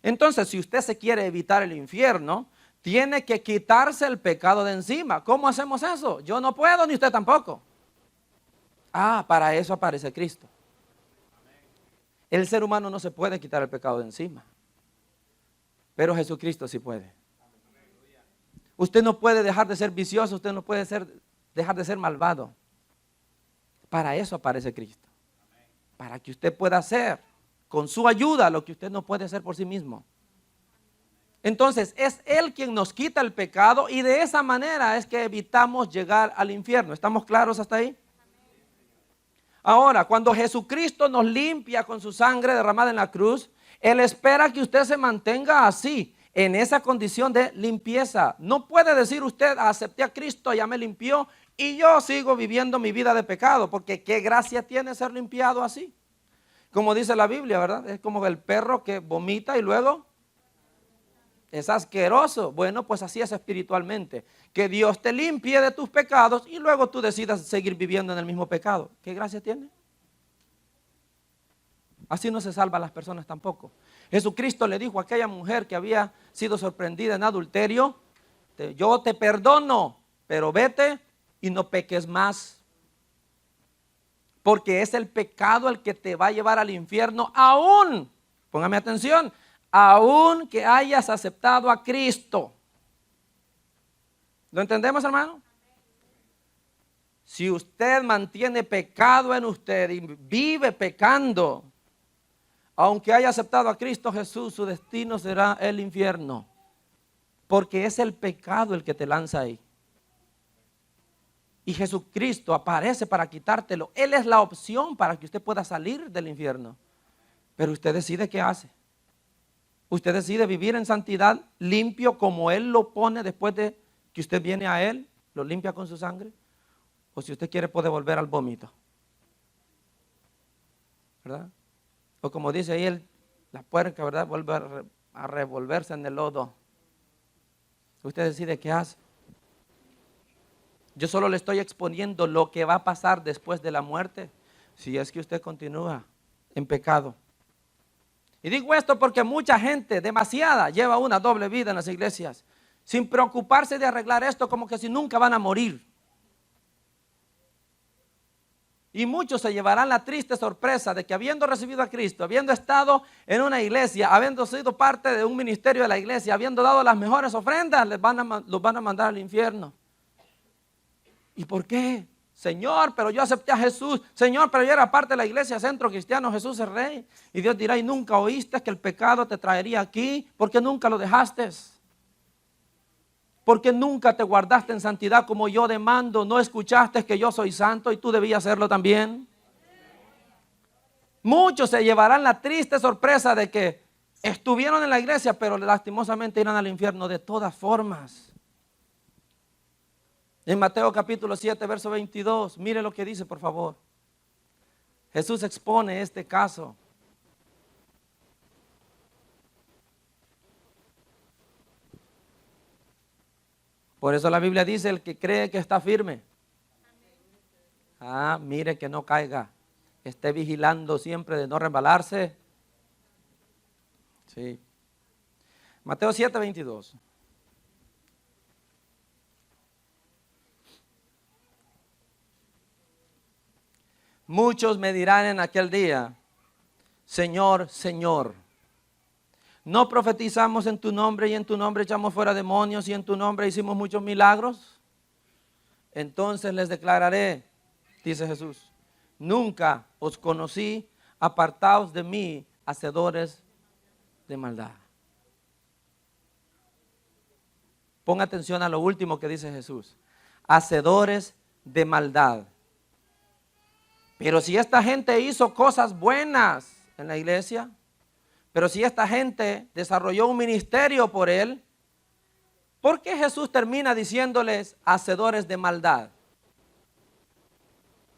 Entonces, si usted se quiere evitar el infierno, tiene que quitarse el pecado de encima. ¿Cómo hacemos eso? Yo no puedo, ni usted tampoco. Para eso aparece Cristo. El ser humano no se puede quitar el pecado de encima, pero Jesucristo sí puede. Usted no puede dejar de ser vicioso, usted no puede dejar de ser malvado. Para eso aparece Cristo. Para que usted pueda hacer con su ayuda lo que usted no puede hacer por sí mismo. Entonces es Él quien nos quita el pecado y de esa manera es que evitamos llegar al infierno. ¿Estamos claros hasta ahí? Ahora, cuando Jesucristo nos limpia con su sangre derramada en la cruz, Él espera que usted se mantenga así, en esa condición de limpieza. No puede decir usted, acepté a Cristo, ya me limpió y yo sigo viviendo mi vida de pecado, porque qué gracia tiene ser limpiado así. Como dice la Biblia, ¿verdad? Es como el perro que vomita y luego es asqueroso. Bueno, pues así es espiritualmente. Que Dios te limpie de tus pecados y luego tú decidas seguir viviendo en el mismo pecado. ¿Qué gracia tiene? Así no se salvan las personas tampoco. Jesucristo le dijo a aquella mujer que había sido sorprendida en adulterio, yo te perdono, pero vete y no peques más. Porque es el pecado el que te va a llevar al infierno aún, póngame atención, aún que hayas aceptado a Cristo. ¿Lo entendemos, hermano? Si usted mantiene pecado en usted y vive pecando, aunque haya aceptado a Cristo Jesús, su destino será el infierno. Porque es el pecado el que te lanza ahí. Y Jesucristo aparece para quitártelo. Él es la opción para que usted pueda salir del infierno. Pero usted decide qué hace. Usted decide vivir en santidad, limpio como Él lo pone después de que usted viene a Él, lo limpia con su sangre. O si usted quiere puede volver al vómito. ¿Verdad? O como dice ahí la puerca, ¿verdad? Vuelve a revolverse en el lodo. Usted decide qué hace. Yo solo le estoy exponiendo lo que va a pasar después de la muerte, si es que usted continúa en pecado. Y digo esto porque mucha gente, demasiada, lleva una doble vida en las iglesias, sin preocuparse de arreglar esto, como que si nunca van a morir. Y muchos se llevarán la triste sorpresa de que habiendo recibido a Cristo, habiendo estado en una iglesia, habiendo sido parte de un ministerio de la iglesia, habiendo dado las mejores ofrendas, los van a mandar al infierno. ¿Y por qué? Señor, pero yo acepté a Jesús. Señor, pero yo era parte de la iglesia Centro Cristiano. Jesús es Rey. Y Dios dirá, ¿y nunca oíste que el pecado te traería aquí? ¿Por qué nunca lo dejaste? ¿Por qué nunca te guardaste en santidad como yo demando? ¿No escuchaste que yo soy santo y tú debías hacerlo también? Muchos se llevarán la triste sorpresa de que estuvieron en la iglesia, pero lastimosamente irán al infierno de todas formas. En Mateo capítulo 7, verso 22, mire lo que dice, por favor. Jesús expone este caso. Por eso la Biblia dice, el que cree que está firme. Mire que no caiga. Esté vigilando siempre de no resbalarse. Sí. Mateo 7, 22. Muchos me dirán en aquel día, Señor, Señor, ¿no profetizamos en tu nombre y en tu nombre echamos fuera demonios y en tu nombre hicimos muchos milagros? Entonces les declararé, dice Jesús, nunca os conocí, apartaos de mí, hacedores de maldad. Ponga atención a lo último que dice Jesús, hacedores de maldad. Pero si esta gente hizo cosas buenas en la iglesia, Pero si esta gente desarrolló un ministerio por él, ¿por qué Jesús termina diciéndoles hacedores de maldad?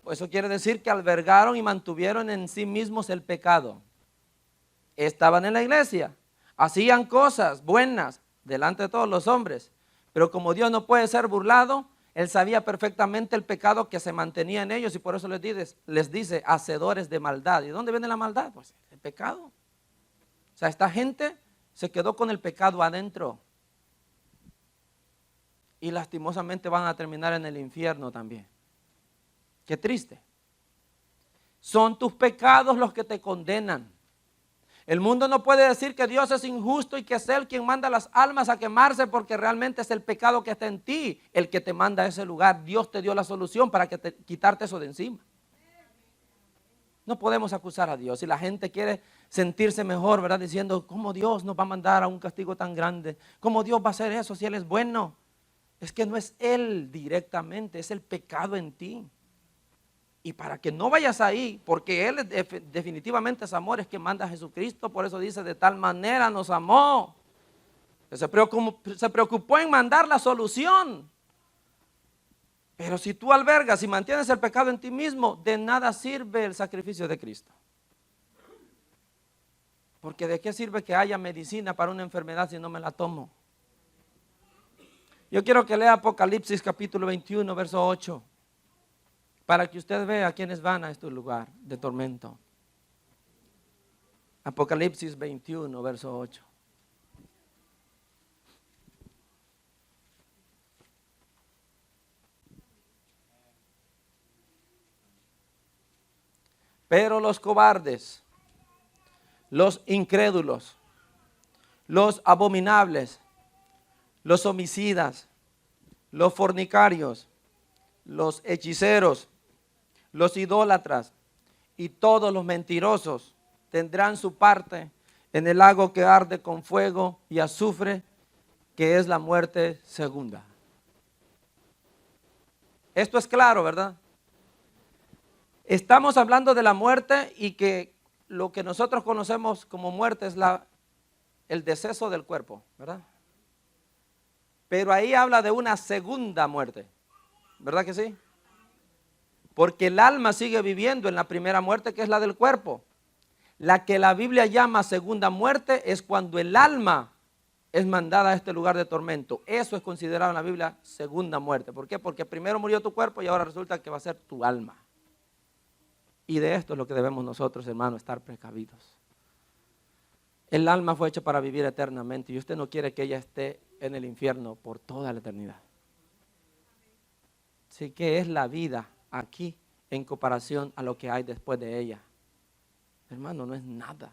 Pues eso quiere decir que albergaron y mantuvieron en sí mismos el pecado. Estaban en la iglesia, hacían cosas buenas delante de todos los hombres, pero como Dios no puede ser burlado, Él sabía perfectamente el pecado que se mantenía en ellos y por eso les dice hacedores de maldad. ¿Y de dónde viene la maldad? Pues el pecado. O sea, esta gente se quedó con el pecado adentro y lastimosamente van a terminar en el infierno también. Qué triste. Son tus pecados los que te condenan. El mundo no puede decir que Dios es injusto y que es Él quien manda las almas a quemarse porque realmente es el pecado que está en ti el que te manda a ese lugar. Dios te dio la solución para quitarte eso de encima. No podemos acusar a Dios. Si la gente quiere sentirse mejor, ¿verdad? Diciendo, ¿cómo Dios nos va a mandar a un castigo tan grande? ¿Cómo Dios va a hacer eso si Él es bueno? Es que no es Él directamente, es el pecado en ti. Y para que no vayas ahí, porque Él definitivamente es amor, es que manda a Jesucristo, por eso dice, de tal manera nos amó. Se preocupó en mandar la solución. Pero si tú albergas y mantienes el pecado en ti mismo, de nada sirve el sacrificio de Cristo. Porque de qué sirve que haya medicina para una enfermedad si no me la tomo. Yo quiero que lea Apocalipsis capítulo 21, verso 8. Para que usted vea quiénes van a este lugar de tormento. Apocalipsis 21, verso 8. Pero los cobardes, los incrédulos, los abominables, los homicidas, los fornicarios, los hechiceros, los idólatras y todos los mentirosos tendrán su parte en el lago que arde con fuego y azufre, que es la muerte segunda. Esto es claro, ¿verdad? Estamos hablando de la muerte y que lo que nosotros conocemos como muerte es el deceso del cuerpo, ¿verdad? Pero ahí habla de una segunda muerte, ¿verdad que sí? Porque el alma sigue viviendo en la primera muerte, que es la del cuerpo. La que la Biblia llama segunda muerte es cuando el alma es mandada a este lugar de tormento. Eso es considerado en la Biblia segunda muerte. ¿Por qué? Porque primero murió tu cuerpo y ahora resulta que va a ser tu alma. Y de esto es lo que debemos nosotros, hermanos, estar precavidos. El alma fue hecha para vivir eternamente y usted no quiere que ella esté en el infierno por toda la eternidad. Así que es la vida aquí en comparación a lo que hay después de ella. Hermano, no es nada.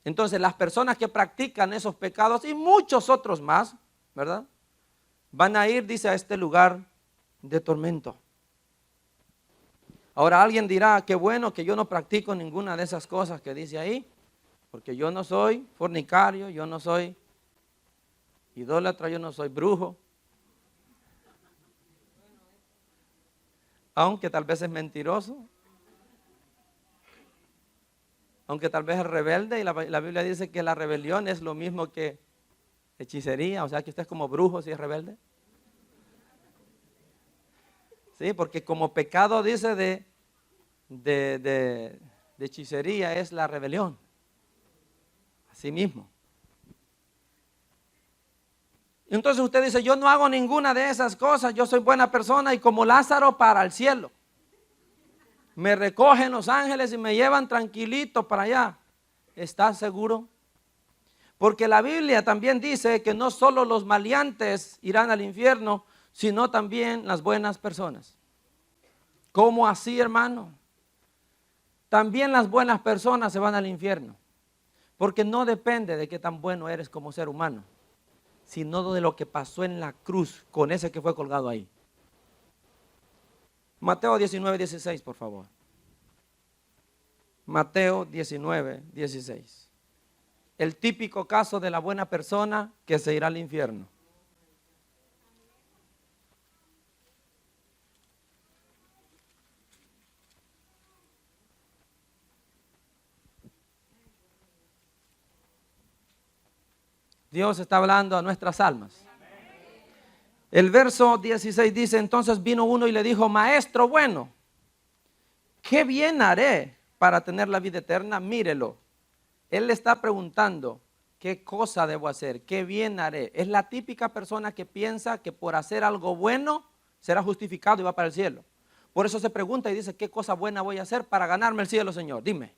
Entonces las personas que practican esos pecados y muchos otros más, ¿verdad? Van a ir, dice, a este lugar de tormento. Ahora alguien dirá, qué bueno que yo no practico ninguna de esas cosas que dice ahí, porque yo no soy fornicario, yo no soy idólatra, yo no soy brujo. Aunque tal vez es mentiroso, aunque tal vez es rebelde, y la Biblia dice que la rebelión es lo mismo que hechicería, o sea que usted es como brujo si es rebelde. Sí, porque como pecado dice de hechicería es la rebelión, así mismo. Entonces usted dice, yo no hago ninguna de esas cosas, yo soy buena persona y como Lázaro para el cielo. Me recogen los ángeles y me llevan tranquilito para allá. ¿Estás seguro? Porque la Biblia también dice que no solo los maleantes irán al infierno, sino también las buenas personas. ¿Cómo así, hermano? También las buenas personas se van al infierno. Porque no depende de qué tan bueno eres como ser humano, sino de lo que pasó en la cruz con ese que fue colgado ahí. Mateo 19, 16, por favor. Mateo 19, 16. El típico caso de la buena persona que se irá al infierno. Dios está hablando a nuestras almas. El verso 16 dice, entonces vino uno y le dijo, maestro bueno, ¿qué bien haré para tener la vida eterna? Mírelo. Él le está preguntando, ¿qué cosa debo hacer? ¿Qué bien haré? Es la típica persona que piensa que por hacer algo bueno será justificado y va para el cielo. Por eso se pregunta y dice, ¿qué cosa buena voy a hacer para ganarme el cielo, Señor? Dime.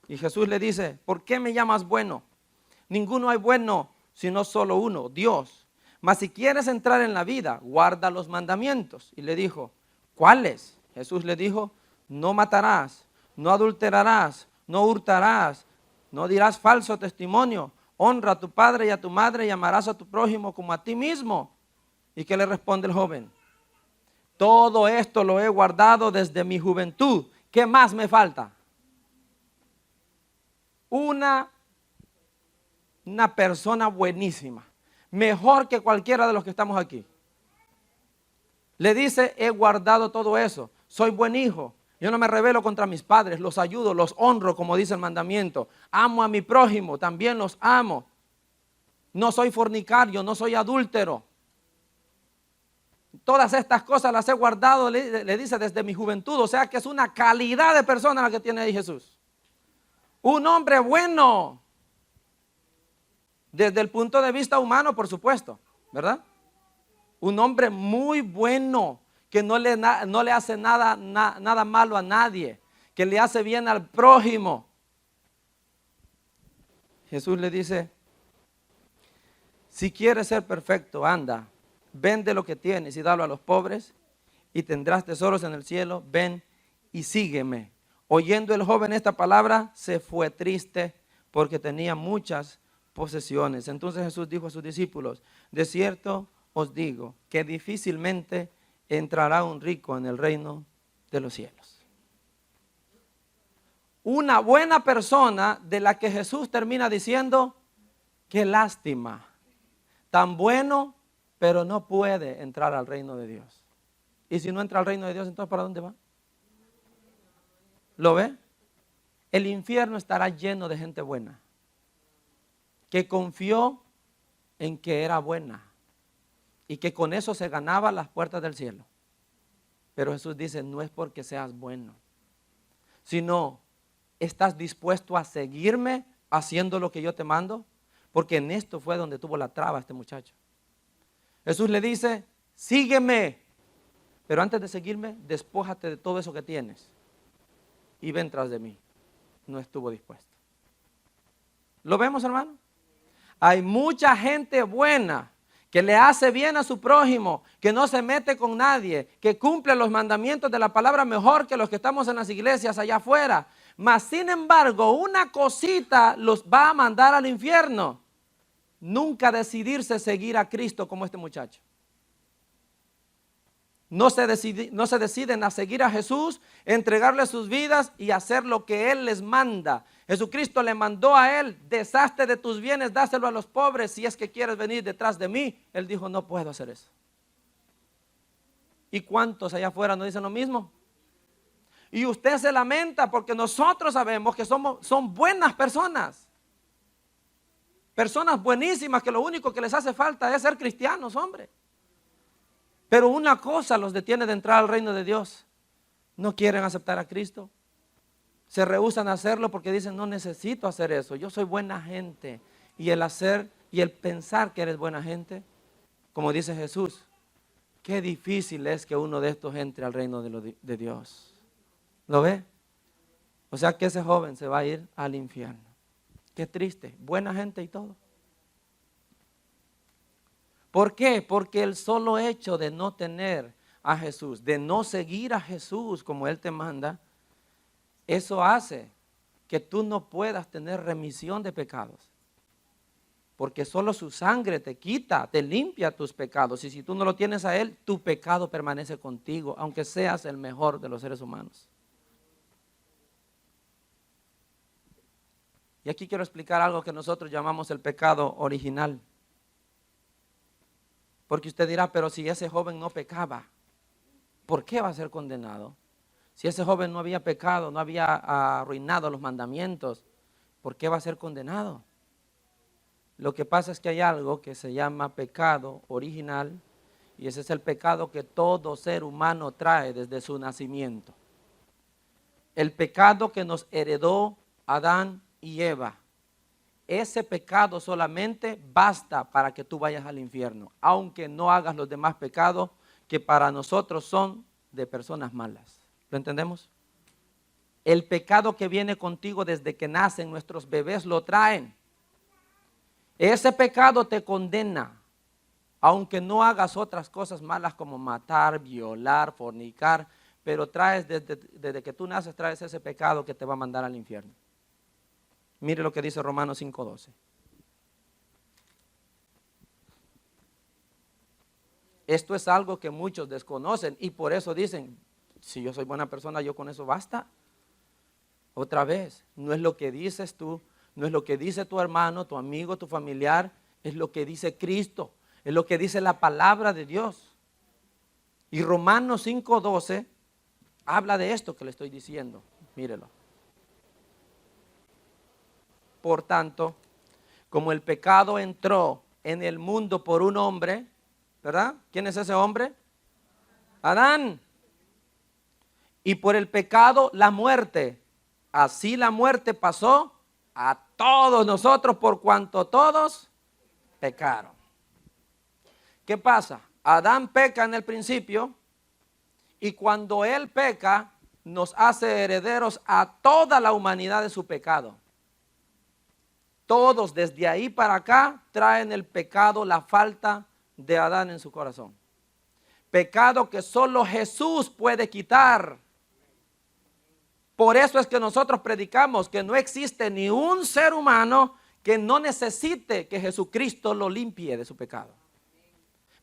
Y Jesús le dice, ¿por qué me llamas bueno? Ninguno hay bueno, sino solo uno, Dios. Mas si quieres entrar en la vida, guarda los mandamientos. Y le dijo, ¿cuáles? Jesús le dijo, no matarás, no adulterarás, no hurtarás, no dirás falso testimonio, honra a tu padre y a tu madre y amarás a tu prójimo como a ti mismo. ¿Y qué le responde el joven? Todo esto lo he guardado desde mi juventud. ¿Qué más me falta? Una persona buenísima, mejor que cualquiera de los que estamos aquí. Le dice, he guardado todo eso, soy buen hijo, yo no me rebelo contra mis padres, los ayudo, los honro como dice el mandamiento, amo a mi prójimo, también los amo, no soy fornicario, no soy adúltero. Todas estas cosas las he guardado, le dice, desde mi juventud, o sea que es una calidad de persona la que tiene ahí Jesús. Un hombre bueno. Desde el punto de vista humano, por supuesto, ¿verdad? Un hombre muy bueno, que no le hace nada malo a nadie, que le hace bien al prójimo. Jesús le dice, si quieres ser perfecto, anda, vende lo que tienes y dalo a los pobres y tendrás tesoros en el cielo, ven y sígueme. Oyendo el joven esta palabra, se fue triste porque tenía muchas posesiones. Entonces Jesús dijo a sus discípulos, de cierto os digo que difícilmente entrará un rico en el reino de los cielos. Una buena persona de la que Jesús termina diciendo, qué lástima, tan bueno, pero no puede entrar al reino de Dios. Y si no entra al reino de Dios, entonces ¿para dónde va? ¿Lo ve? El infierno estará lleno de gente buena, que confió en que era buena y que con eso se ganaba las puertas del cielo. Pero Jesús dice, no es porque seas bueno, sino estás dispuesto a seguirme haciendo lo que yo te mando, porque en esto fue donde tuvo la traba este muchacho. Jesús le dice, sígueme, pero antes de seguirme, despójate de todo eso que tienes y ven tras de mí. No estuvo dispuesto. ¿Lo vemos, hermano? Hay mucha gente buena que le hace bien a su prójimo, que no se mete con nadie, que cumple los mandamientos de la palabra mejor que los que estamos en las iglesias allá afuera. Mas sin embargo, una cosita los va a mandar al infierno. Nunca decidirse seguir a Cristo como este muchacho. No se deciden a seguir a Jesús, entregarle sus vidas y hacer lo que Él les manda. Jesucristo le mandó a él, deshazte de tus bienes, dáselo a los pobres si es que quieres venir detrás de mí. Él dijo, no puedo hacer eso. ¿Y cuántos allá afuera no dicen lo mismo? Y usted se lamenta porque nosotros sabemos que son buenas personas. Personas buenísimas que lo único que les hace falta es ser cristianos, hombre. Pero una cosa los detiene de entrar al reino de Dios. No quieren aceptar a Cristo. Se rehúsan a hacerlo porque dicen, no necesito hacer eso. Yo soy buena gente. Y el hacer y el pensar que eres buena gente, como dice Jesús, qué difícil es que uno de estos entre al reino de Dios. ¿Lo ve? O sea que ese joven se va a ir al infierno. Qué triste, buena gente y todo. ¿Por qué? Porque el solo hecho de no tener a Jesús, de no seguir a Jesús como Él te manda, eso hace que tú no puedas tener remisión de pecados. Porque solo su sangre te quita, te limpia tus pecados. Y si tú no lo tienes a Él, tu pecado permanece contigo, aunque seas el mejor de los seres humanos. Y aquí quiero explicar algo que nosotros llamamos el pecado original. Porque usted dirá, pero si ese joven no pecaba, ¿por qué va a ser condenado? Si ese joven no había pecado, no había arruinado los mandamientos, ¿por qué va a ser condenado? Lo que pasa es que hay algo que se llama pecado original, y ese es el pecado que todo ser humano trae desde su nacimiento. El pecado que nos heredó Adán y Eva. Ese pecado solamente basta para que tú vayas al infierno, aunque no hagas los demás pecados que para nosotros son de personas malas. ¿Lo entendemos? El pecado que viene contigo desde que nacen nuestros bebés lo traen. Ese pecado te condena, aunque no hagas otras cosas malas como matar, violar, fornicar, pero traes desde que tú naces, traes ese pecado que te va a mandar al infierno. Mire lo que dice Romanos 5:12. Esto es algo que muchos desconocen y por eso dicen, si yo soy buena persona, yo con eso basta. Otra vez, no es lo que dices tú, no es lo que dice tu hermano, tu amigo, tu familiar, es lo que dice Cristo, es lo que dice la palabra de Dios. Y Romanos 5:12 habla de esto que le estoy diciendo, mírelo. Por tanto, como el pecado entró en el mundo por un hombre, ¿verdad? ¿Quién es ese hombre? Adán. Y por el pecado la muerte. Así la muerte pasó a todos nosotros por cuanto todos pecaron. ¿Qué pasa? Adán peca en el principio y cuando él peca nos hace herederos a toda la humanidad de su pecado. Todos desde ahí para acá traen el pecado, la falta de Adán en su corazón. Pecado que solo Jesús puede quitar. Por eso es que nosotros predicamos que no existe ni un ser humano que no necesite que Jesucristo lo limpie de su pecado.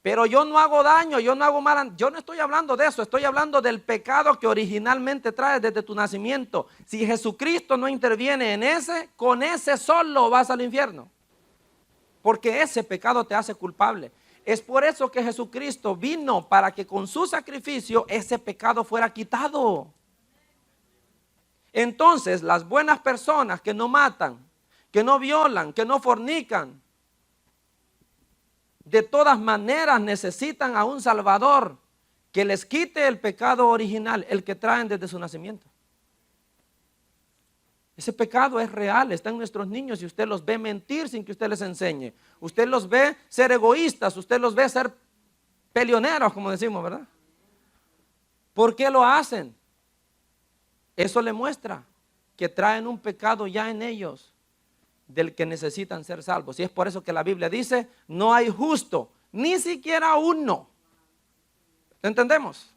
Pero yo no hago daño, yo no hago mal, yo no estoy hablando de eso, estoy hablando del pecado que originalmente traes desde tu nacimiento. Si Jesucristo no interviene en ese, con ese solo vas al infierno. Porque ese pecado te hace culpable. Es por eso que Jesucristo vino para que con su sacrificio ese pecado fuera quitado. Entonces, las buenas personas que no matan, que no violan, que no fornican, de todas maneras necesitan a un Salvador que les quite el pecado original, el que traen desde su nacimiento. Ese pecado es real, está en nuestros niños y usted los ve mentir sin que usted les enseñe. Usted los ve ser egoístas, usted los ve ser peleoneros, como decimos, ¿verdad? ¿Por qué lo hacen? Eso le muestra que traen un pecado ya en ellos del que necesitan ser salvos. Y es por eso que la Biblia dice, no hay justo, ni siquiera uno. ¿Entendemos?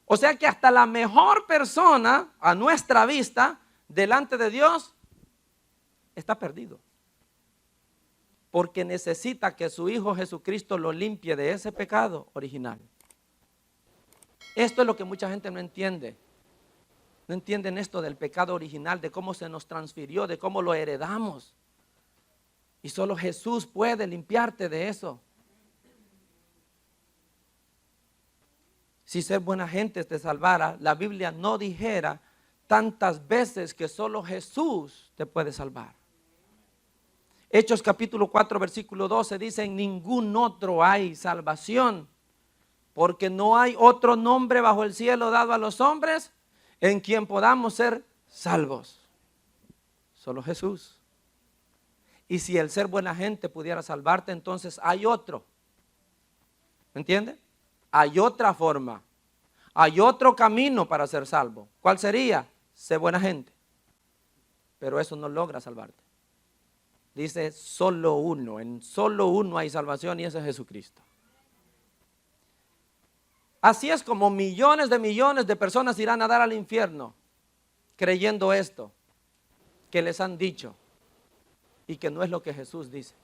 O sea que hasta la mejor persona a nuestra vista, delante de Dios, está perdido. Porque necesita que su Hijo Jesucristo lo limpie de ese pecado original. Esto es lo que mucha gente no entiende. No entienden esto del pecado original, de cómo se nos transfirió, de cómo lo heredamos. Y solo Jesús puede limpiarte de eso. Si ser buena gente te salvara, la Biblia no dijera tantas veces que solo Jesús te puede salvar. Hechos capítulo 4 versículo 12 dice, en ningún otro hay salvación, porque no hay otro nombre bajo el cielo dado a los hombres en quien podamos ser salvos. Solo Jesús. Y si el ser buena gente pudiera salvarte, entonces hay otro. ¿Me entiende? Hay otra forma. Hay otro camino para ser salvo. ¿Cuál sería? Ser buena gente. Pero eso no logra salvarte. Dice solo uno. En solo uno hay salvación y ese es Jesucristo. Así es como millones de personas irán a dar al infierno creyendo esto que les han dicho y que no es lo que Jesús dice.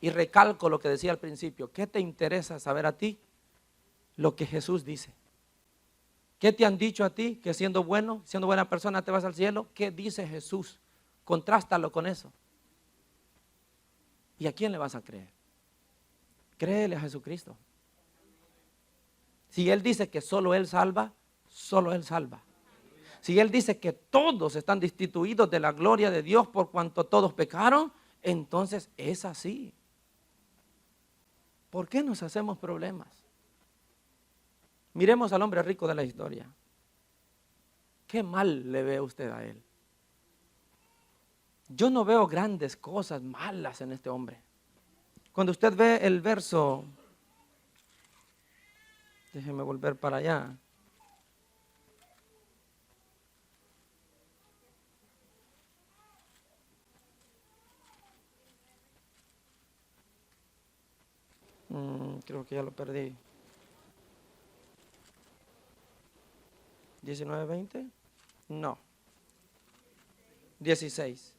Y recalco lo que decía al principio, ¿qué te interesa saber a ti? Lo que Jesús dice. ¿Qué te han dicho a ti? Que siendo bueno, siendo buena persona te vas al cielo. ¿Qué dice Jesús? Contrástalo con eso. ¿Y a quién le vas a creer? Créele a Jesucristo. Si Él dice que solo Él salva, solo Él salva. Si Él dice que todos están destituidos de la gloria de Dios por cuanto todos pecaron, Entonces es así. ¿Por qué nos hacemos problemas? Miremos al hombre rico de la historia. ¿Qué mal le ve usted a él? Yo no veo grandes cosas malas en este hombre. Cuando usted ve el verso, déjeme volver para allá. Creo que ya lo perdí. 19, 20. No. 16.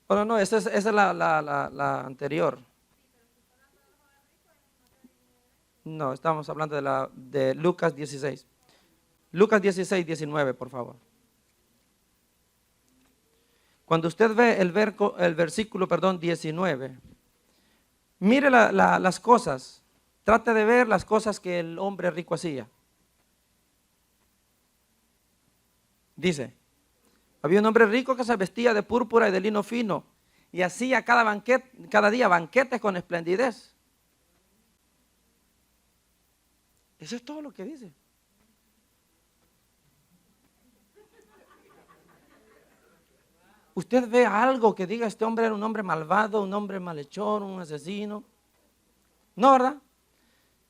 Bueno, no, esa es la anterior. No, estamos hablando de Lucas 16. Lucas 16, 19, por favor. Cuando usted ve el versículo, 19, mire las cosas. Trate de ver las cosas que el hombre rico hacía. Dice, había un hombre rico que se vestía de púrpura y de lino fino y hacía cada día banquetes con esplendidez. Eso es todo lo que dice. ¿Usted ve algo que diga este hombre era un hombre malvado, un hombre malhechor, un asesino? No, ¿verdad?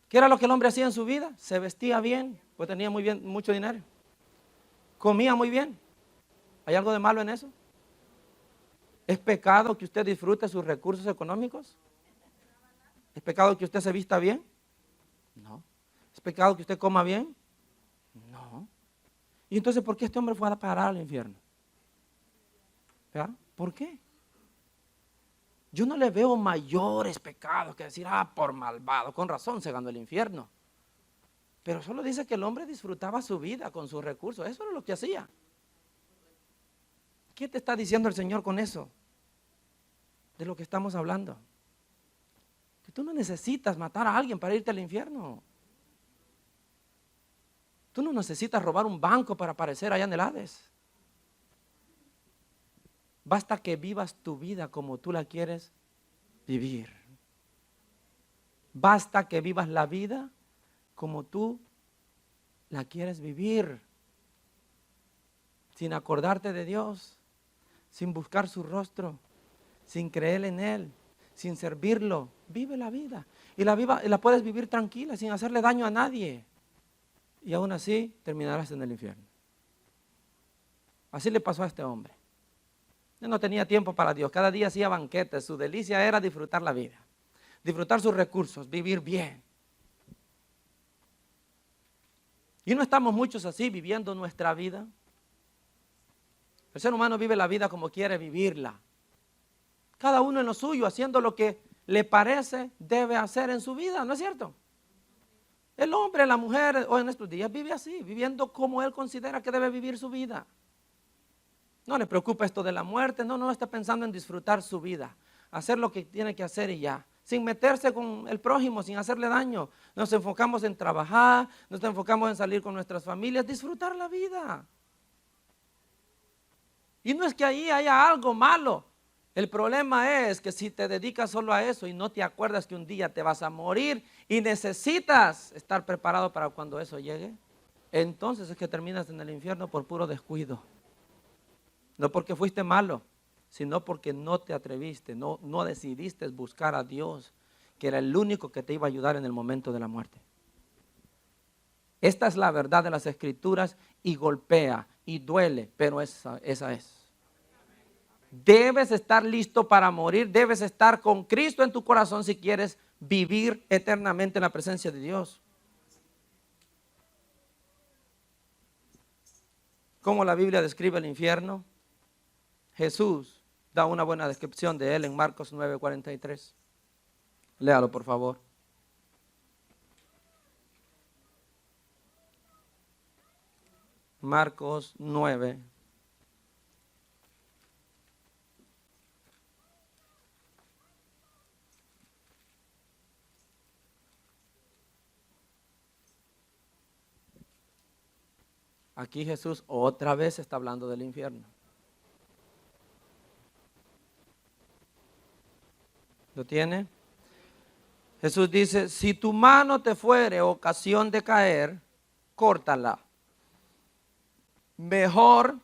¿Qué era lo que el hombre hacía en su vida? Se vestía bien, pues tenía mucho dinero. Comía muy bien. ¿Hay algo de malo en eso? ¿Es pecado que usted disfrute sus recursos económicos? ¿Es pecado que usted se vista bien? No. ¿Es pecado que usted coma bien? No. ¿Y entonces por qué este hombre fue a parar al infierno? ¿Verdad? ¿Por qué? Yo no le veo mayores pecados que decir, por malvado, con razón se ganó el infierno. Pero solo dice que el hombre disfrutaba su vida con sus recursos. Eso era lo que hacía. ¿Qué te está diciendo el Señor con eso? De lo que estamos hablando. Que tú no necesitas matar a alguien para irte al infierno. Tú no necesitas robar un banco para aparecer allá en el Hades. Basta que vivas tu vida como tú la quieres vivir. Basta que vivas la vida como tú la quieres vivir. Sin acordarte de Dios, sin buscar su rostro, sin creer en Él, sin servirlo. Vive la vida. Y la puedes vivir tranquila, sin hacerle daño a nadie. Y aún así terminarás en el infierno. Así le pasó a este hombre. Él no tenía tiempo para Dios. Cada día hacía banquetes. Su delicia era disfrutar la vida. Disfrutar sus recursos, vivir bien. Y no estamos muchos así viviendo nuestra vida. El ser humano vive la vida como quiere vivirla. Cada uno en lo suyo, haciendo lo que le parece debe hacer en su vida, ¿no es cierto? El hombre, la mujer, hoy en estos días vive así, viviendo como él considera que debe vivir su vida. No le preocupa esto de la muerte, no está pensando en disfrutar su vida, hacer lo que tiene que hacer y ya, sin meterse con el prójimo, sin hacerle daño. Nos enfocamos en trabajar, nos enfocamos en salir con nuestras familias, disfrutar la vida. Y no es que ahí haya algo malo. El problema es que si te dedicas solo a eso y no te acuerdas que un día te vas a morir y necesitas estar preparado para cuando eso llegue, entonces es que terminas en el infierno por puro descuido. No porque fuiste malo, sino porque no te atreviste, no decidiste buscar a Dios, que era el único que te iba a ayudar en el momento de la muerte. Esta es la verdad de las Escrituras y golpea y duele, pero esa es. Debes estar listo para morir, debes estar con Cristo en tu corazón si quieres vivir eternamente en la presencia de Dios. ¿Cómo la Biblia describe el infierno? Jesús da una buena descripción de él en Marcos 9:43. Léalo, por favor. Marcos 9. Aquí Jesús otra vez está hablando del infierno. ¿Lo tiene? Jesús dice, si tu mano te fuere ocasión de caer, córtala. Mejor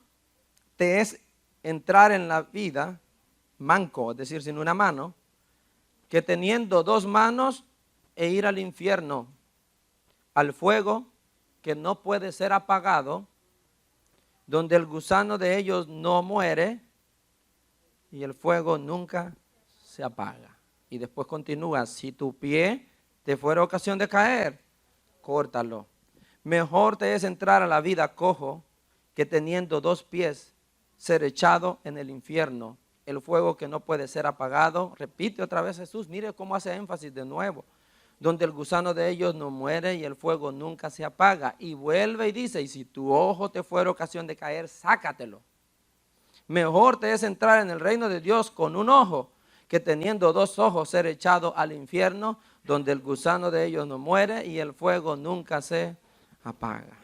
te es entrar en la vida manco, es decir, sin una mano, que teniendo dos manos e ir al infierno, al fuego que no puede ser apagado, donde el gusano de ellos no muere y el fuego nunca se apaga. Y después continúa, si tu pie te fuera ocasión de caer, córtalo. Mejor te es entrar a la vida cojo que teniendo dos pies ser echado en el infierno, el fuego que no puede ser apagado. Repite otra vez Jesús, mire cómo hace énfasis de nuevo, donde el gusano de ellos no muere y el fuego nunca se apaga. Y vuelve y dice, y si tu ojo te fuera ocasión de caer, sácatelo. Mejor te es entrar en el reino de Dios con un ojo, que teniendo dos ojos ser echado al infierno, donde el gusano de ellos no muere y el fuego nunca se apaga.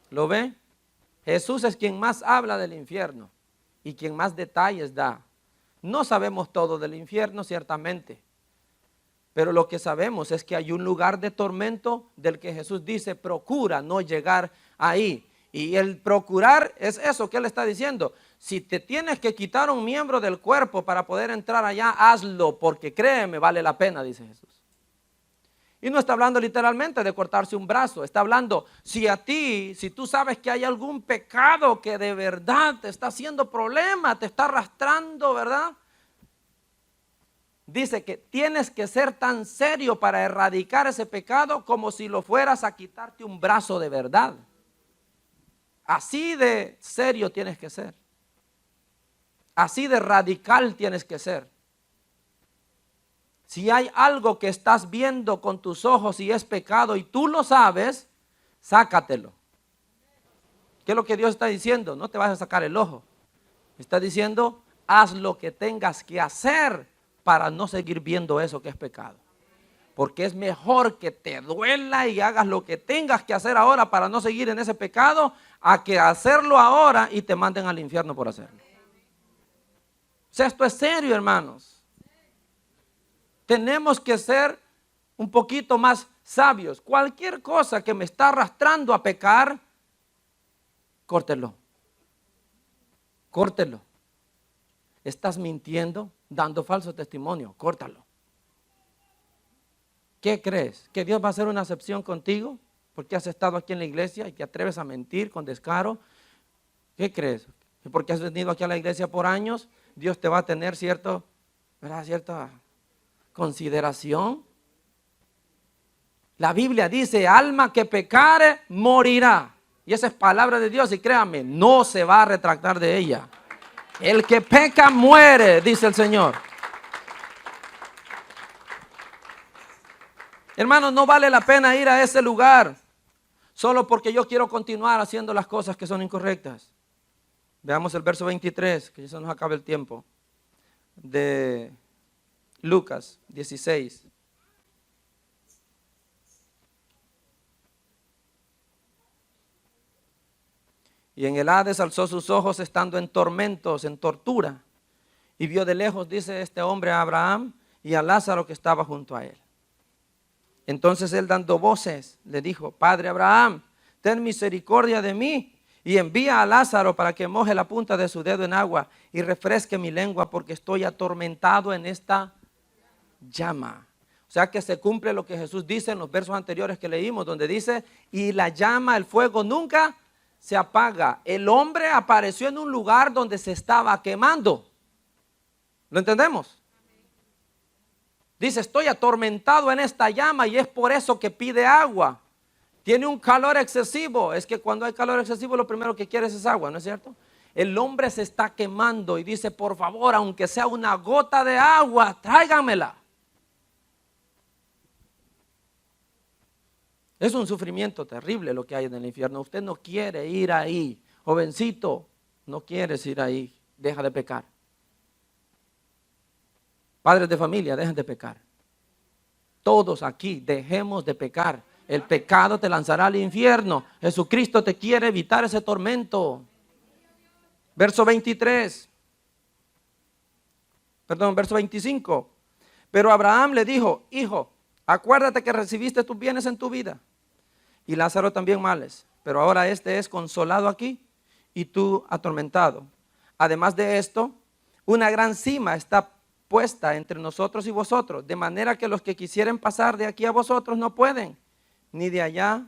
¿Lo ve? Jesús es quien más habla del infierno y quien más detalles da. No sabemos todo del infierno, ciertamente, pero lo que sabemos es que hay un lugar de tormento del que Jesús dice, procura no llegar ahí. Y el procurar es eso que Él está diciendo. Si te tienes que quitar un miembro del cuerpo para poder entrar allá, hazlo, porque créeme, vale la pena, dice Jesús. Y no está hablando literalmente de cortarse un brazo, está hablando, si tú sabes que hay algún pecado que de verdad te está haciendo problema, te está arrastrando, ¿verdad? Dice que tienes que ser tan serio para erradicar ese pecado como si lo fueras a quitarte un brazo de verdad. Así de serio tienes que ser. Así de radical tienes que ser. Si hay algo que estás viendo con tus ojos y es pecado y tú lo sabes, sácatelo. ¿Qué es lo que Dios está diciendo? No te vas a sacar el ojo. Está diciendo, haz lo que tengas que hacer para no seguir viendo eso que es pecado. Porque es mejor que te duela y hagas lo que tengas que hacer ahora para no seguir en ese pecado, a que hacerlo ahora y te manden al infierno por hacerlo. O sea, esto es serio, hermanos. Tenemos que ser un poquito más sabios. Cualquier cosa que me está arrastrando a pecar, córtelo. Córtelo. Estás mintiendo, dando falso testimonio, córtalo. ¿Qué crees? ¿Que Dios va a hacer una excepción contigo? Porque has estado aquí en la iglesia y te atreves a mentir con descaro. ¿Qué crees? Porque has venido aquí a la iglesia por años, Dios te va a tener cierta consideración. La Biblia dice, alma que pecare, morirá. Y esa es palabra de Dios y créanme, no se va a retractar de ella. El que peca muere, dice el Señor. Hermanos, no vale la pena ir a ese lugar solo porque yo quiero continuar haciendo las cosas que son incorrectas. Veamos el verso 23, que ya se nos acaba el tiempo, de Lucas 16. Y en el Hades alzó sus ojos estando en tormentos, en tortura, y vio de lejos, dice este hombre, a Abraham y a Lázaro que estaba junto a él. Entonces él, dando voces, le dijo, Padre Abraham, ten misericordia de mí y envía a Lázaro para que moje la punta de su dedo en agua y refresque mi lengua, porque estoy atormentado en esta llama. O sea que se cumple lo que Jesús dice en los versos anteriores que leímos, donde dice, y la llama, el fuego nunca se apaga. El hombre apareció en un lugar donde se estaba quemando. ¿Lo entendemos? Dice, estoy atormentado en esta llama y es por eso que pide agua. Tiene un calor excesivo. Es que cuando hay calor excesivo lo primero que quieres es agua, ¿no es cierto? El hombre se está quemando y dice, por favor, aunque sea una gota de agua, tráigamela. Es un sufrimiento terrible lo que hay en el infierno. Usted no quiere ir ahí. Jovencito, no quieres ir ahí. Deja de pecar. Padres de familia, dejen de pecar. Todos aquí dejemos de pecar. El pecado te lanzará al infierno. Jesucristo te quiere evitar ese tormento. Verso 23. Perdón, verso 25. Pero Abraham le dijo: hijo, acuérdate que recibiste tus bienes en tu vida, y Lázaro también males, pero ahora este es consolado aquí y tú atormentado. Además de esto, una gran cima está puesta entre nosotros y vosotros, de manera que los que quisieren pasar de aquí a vosotros no pueden, ni de allá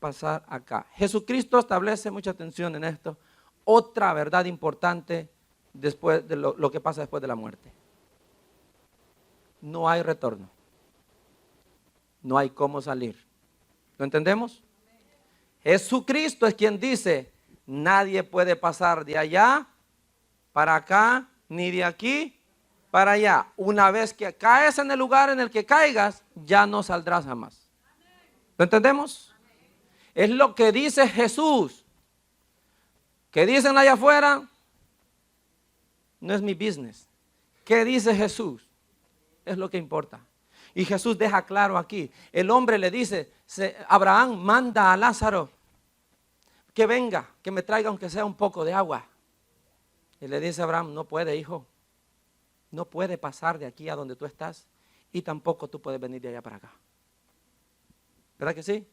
pasar acá. Jesucristo establece, mucha atención en esto, otra verdad importante después de lo que pasa después de la muerte. No hay retorno. No hay cómo salir. ¿Lo entendemos? Jesucristo es quien dice: nadie puede pasar de allá para acá, ni de aquí para allá. Una vez que caes en el lugar en el que caigas, ya no saldrás jamás. ¿Lo entendemos? Es lo que dice Jesús. ¿Qué dicen allá afuera? No es mi business. ¿Qué dice Jesús? Es lo que importa. Y Jesús deja claro aquí. El hombre le dice: Abraham, manda a Lázaro que venga, que me traiga aunque sea un poco de agua. Y le dice Abraham: no puede, hijo. No puede pasar de aquí a donde tú estás, y tampoco tú puedes venir de allá para acá. ¿Verdad que sí?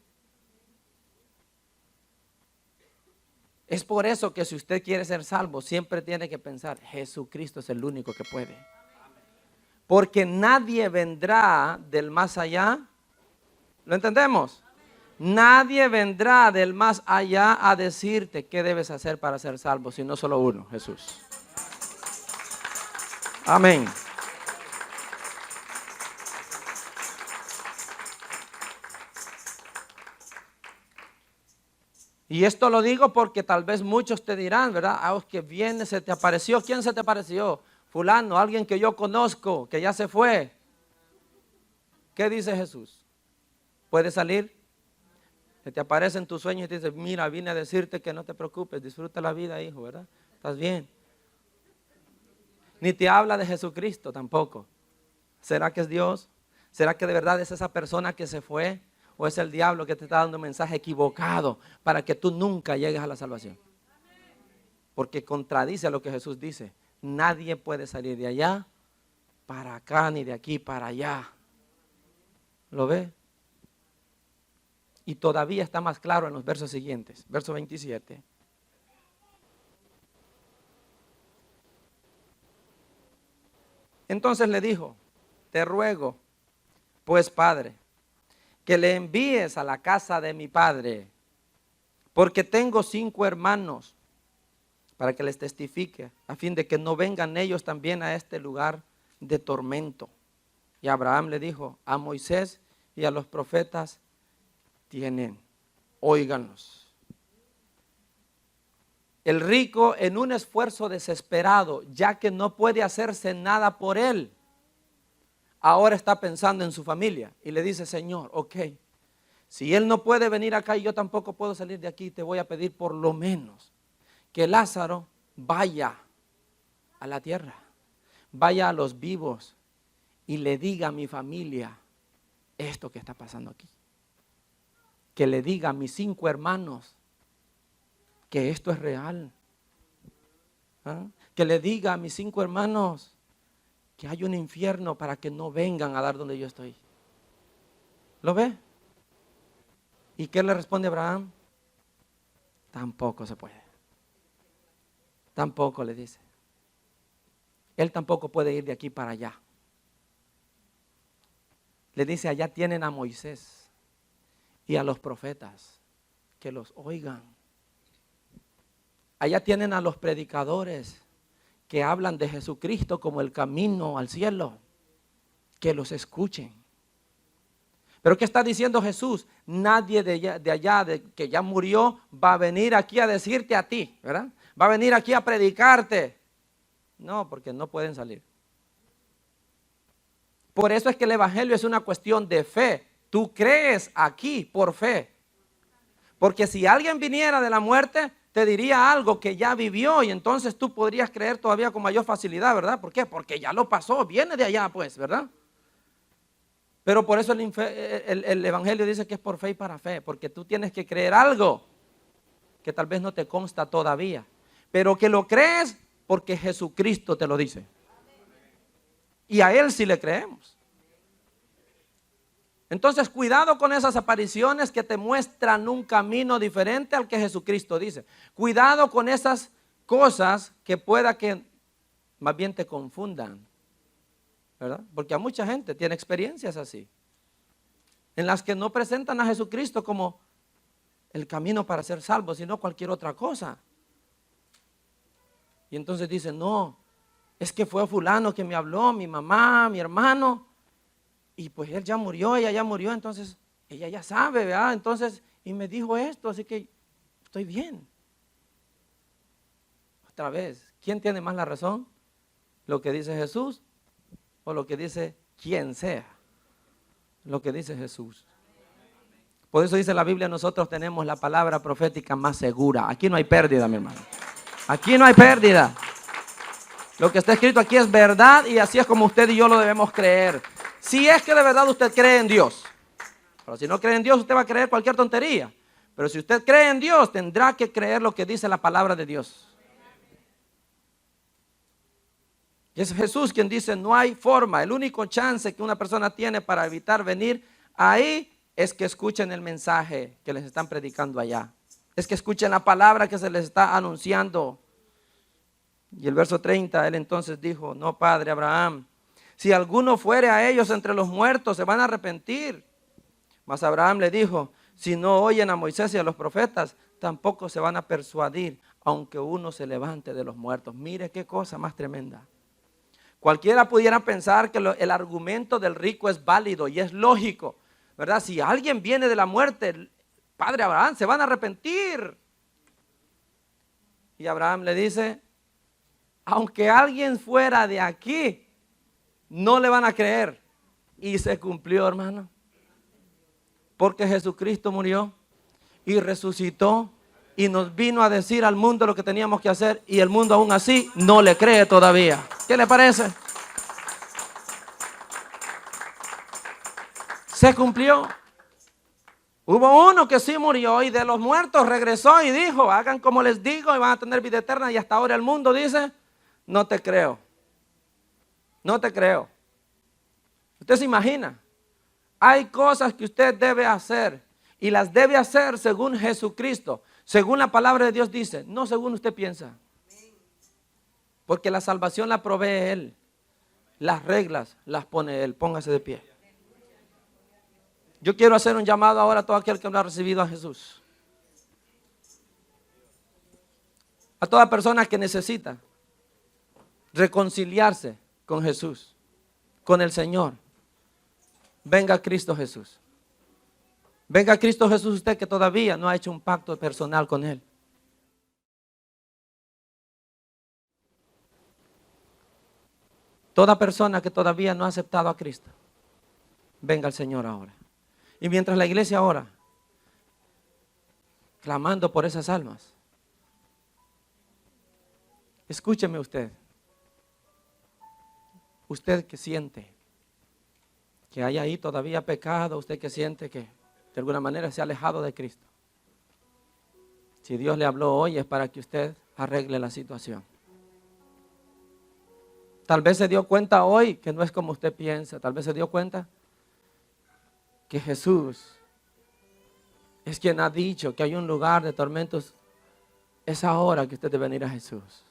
Es por eso que si usted quiere ser salvo, siempre tiene que pensar: Jesucristo es el único que puede. Porque nadie vendrá del más allá. ¿Lo entendemos? Nadie vendrá del más allá a decirte qué debes hacer para ser salvo, sino solo uno: Jesús. Amén. Y esto lo digo porque tal vez muchos te dirán, ¿verdad? Ah, es que viene, se te apareció. ¿Quién se te apareció? Fulano, alguien que yo conozco, que ya se fue. ¿Qué dice Jesús? ¿Puedes salir? Se te aparece en tus sueños y te dice: mira, vine a decirte que no te preocupes, disfruta la vida, hijo, ¿verdad? ¿Estás bien? Ni te habla de Jesucristo tampoco. ¿Será que es Dios? ¿Será que de verdad es esa persona que se fue? ¿O es el diablo que te está dando un mensaje equivocado para que tú nunca llegues a la salvación? Porque contradice a lo que Jesús dice. Nadie puede salir de allá para acá, ni de aquí para allá. ¿Lo ve? Y todavía está más claro en los versos siguientes. Verso 27. Entonces le dijo: te ruego, pues, Padre, que le envíes a la casa de mi padre, porque tengo 5 hermanos, para que les testifique, a fin de que no vengan ellos también a este lugar de tormento. Y Abraham le dijo: a Moisés y a los profetas tienen, óiganlos. El rico, en un esfuerzo desesperado, ya que no puede hacerse nada por él, ahora está pensando en su familia y le dice: Señor, ok, si él no puede venir acá y yo tampoco puedo salir de aquí, te voy a pedir por lo menos que Lázaro vaya a la tierra, vaya a los vivos y le diga a mi familia esto que está pasando aquí. Que le diga a mis 5 hermanos que esto es real. ¿Ah? Que le diga a mis 5 hermanos que hay un infierno para que no vengan a dar donde yo estoy. ¿Lo ve? ¿Y qué le responde Abraham? Tampoco se puede. Tampoco le dice. Él tampoco puede ir de aquí para allá. Le dice: allá tienen a Moisés y a los profetas, que los oigan. Allá tienen a los predicadores que hablan de Jesucristo como el camino al cielo, que los escuchen. Pero ¿qué está diciendo Jesús? Nadie de allá que ya murió va a venir aquí a decirte a ti, ¿verdad? Va a venir aquí a predicarte. No, porque no pueden salir. Por eso es que el evangelio es una cuestión de fe. Tú crees aquí por fe. Porque si alguien viniera de la muerte, te diría algo que ya vivió y entonces tú podrías creer todavía con mayor facilidad, ¿verdad? ¿Por qué? Porque ya lo pasó, viene de allá pues, ¿verdad? Pero por eso el evangelio dice que es por fe y para fe, porque tú tienes que creer algo que tal vez no te consta todavía, pero que lo crees porque Jesucristo te lo dice. Y a Él sí le creemos. Entonces, cuidado con esas apariciones que te muestran un camino diferente al que Jesucristo dice. Cuidado con esas cosas que pueda que más bien te confundan, ¿verdad? Porque a mucha gente tiene experiencias así, en las que no presentan a Jesucristo como el camino para ser salvo, sino cualquier otra cosa. Y entonces dicen, no, es que fue fulano que me habló, mi mamá, mi hermano, y pues él ya murió, ella ya murió, entonces ella ya sabe, ¿verdad? Entonces, y me dijo esto, así que estoy bien. Otra vez, ¿quién tiene más la razón? ¿Lo que dice Jesús o lo que dice quien sea? Lo que dice Jesús. Por eso dice la Biblia, nosotros tenemos la palabra profética más segura. Aquí no hay pérdida, mi hermano. Aquí no hay pérdida. Lo que está escrito aquí es verdad y así es como usted y yo lo debemos creer. Si es que de verdad usted cree en Dios. Pero si no cree en Dios, usted va a creer cualquier tontería. Pero si usted cree en Dios, tendrá que creer lo que dice la palabra de Dios. Y es Jesús quien dice, no hay forma. El único chance que una persona tiene para evitar venir ahí es que escuchen el mensaje que les están predicando allá. Es que escuchen la palabra que se les está anunciando. Y el verso 30, él entonces dijo, no, padre Abraham, si alguno fuere a ellos entre los muertos, se van a arrepentir. Mas Abraham le dijo, si no oyen a Moisés y a los profetas, tampoco se van a persuadir, aunque uno se levante de los muertos. Mire qué cosa más tremenda. Cualquiera pudiera pensar que el argumento del rico es válido y es lógico, ¿verdad? Si alguien viene de la muerte, el padre Abraham, se van a arrepentir. Y Abraham le dice, aunque alguien fuera de aquí, no le van a creer. Y se cumplió, hermano. Porque Jesucristo murió y resucitó y nos vino a decir al mundo lo que teníamos que hacer y el mundo aún así no le cree todavía. ¿Qué le parece? Se cumplió. Hubo uno que sí murió y de los muertos regresó y dijo, hagan como les digo y van a tener vida eterna. Y hasta ahora el mundo dice, no te creo. No te creo. Usted se imagina, hay cosas que usted debe hacer y las debe hacer según Jesucristo, según la palabra de Dios dice, no según usted piensa. Porque la salvación la provee Él, las reglas las pone Él. Póngase de pie. Yo quiero hacer un llamado ahora a todo aquel que no ha recibido a Jesús. A toda persona que necesita reconciliarse con Jesús, con el Señor. Venga a Cristo Jesús. Venga a Cristo Jesús usted que todavía no ha hecho un pacto personal con Él. Toda persona que todavía no ha aceptado a Cristo, venga al Señor ahora. Y mientras la iglesia ora, clamando por esas almas, escúcheme usted. Usted que siente que hay ahí todavía pecado, usted que siente que de alguna manera se ha alejado de Cristo. Si Dios le habló hoy es para que usted arregle la situación. Tal vez se dio cuenta hoy que no es como usted piensa. Tal vez se dio cuenta que Jesús es quien ha dicho que hay un lugar de tormentos. Es ahora que usted debe venir a Jesús.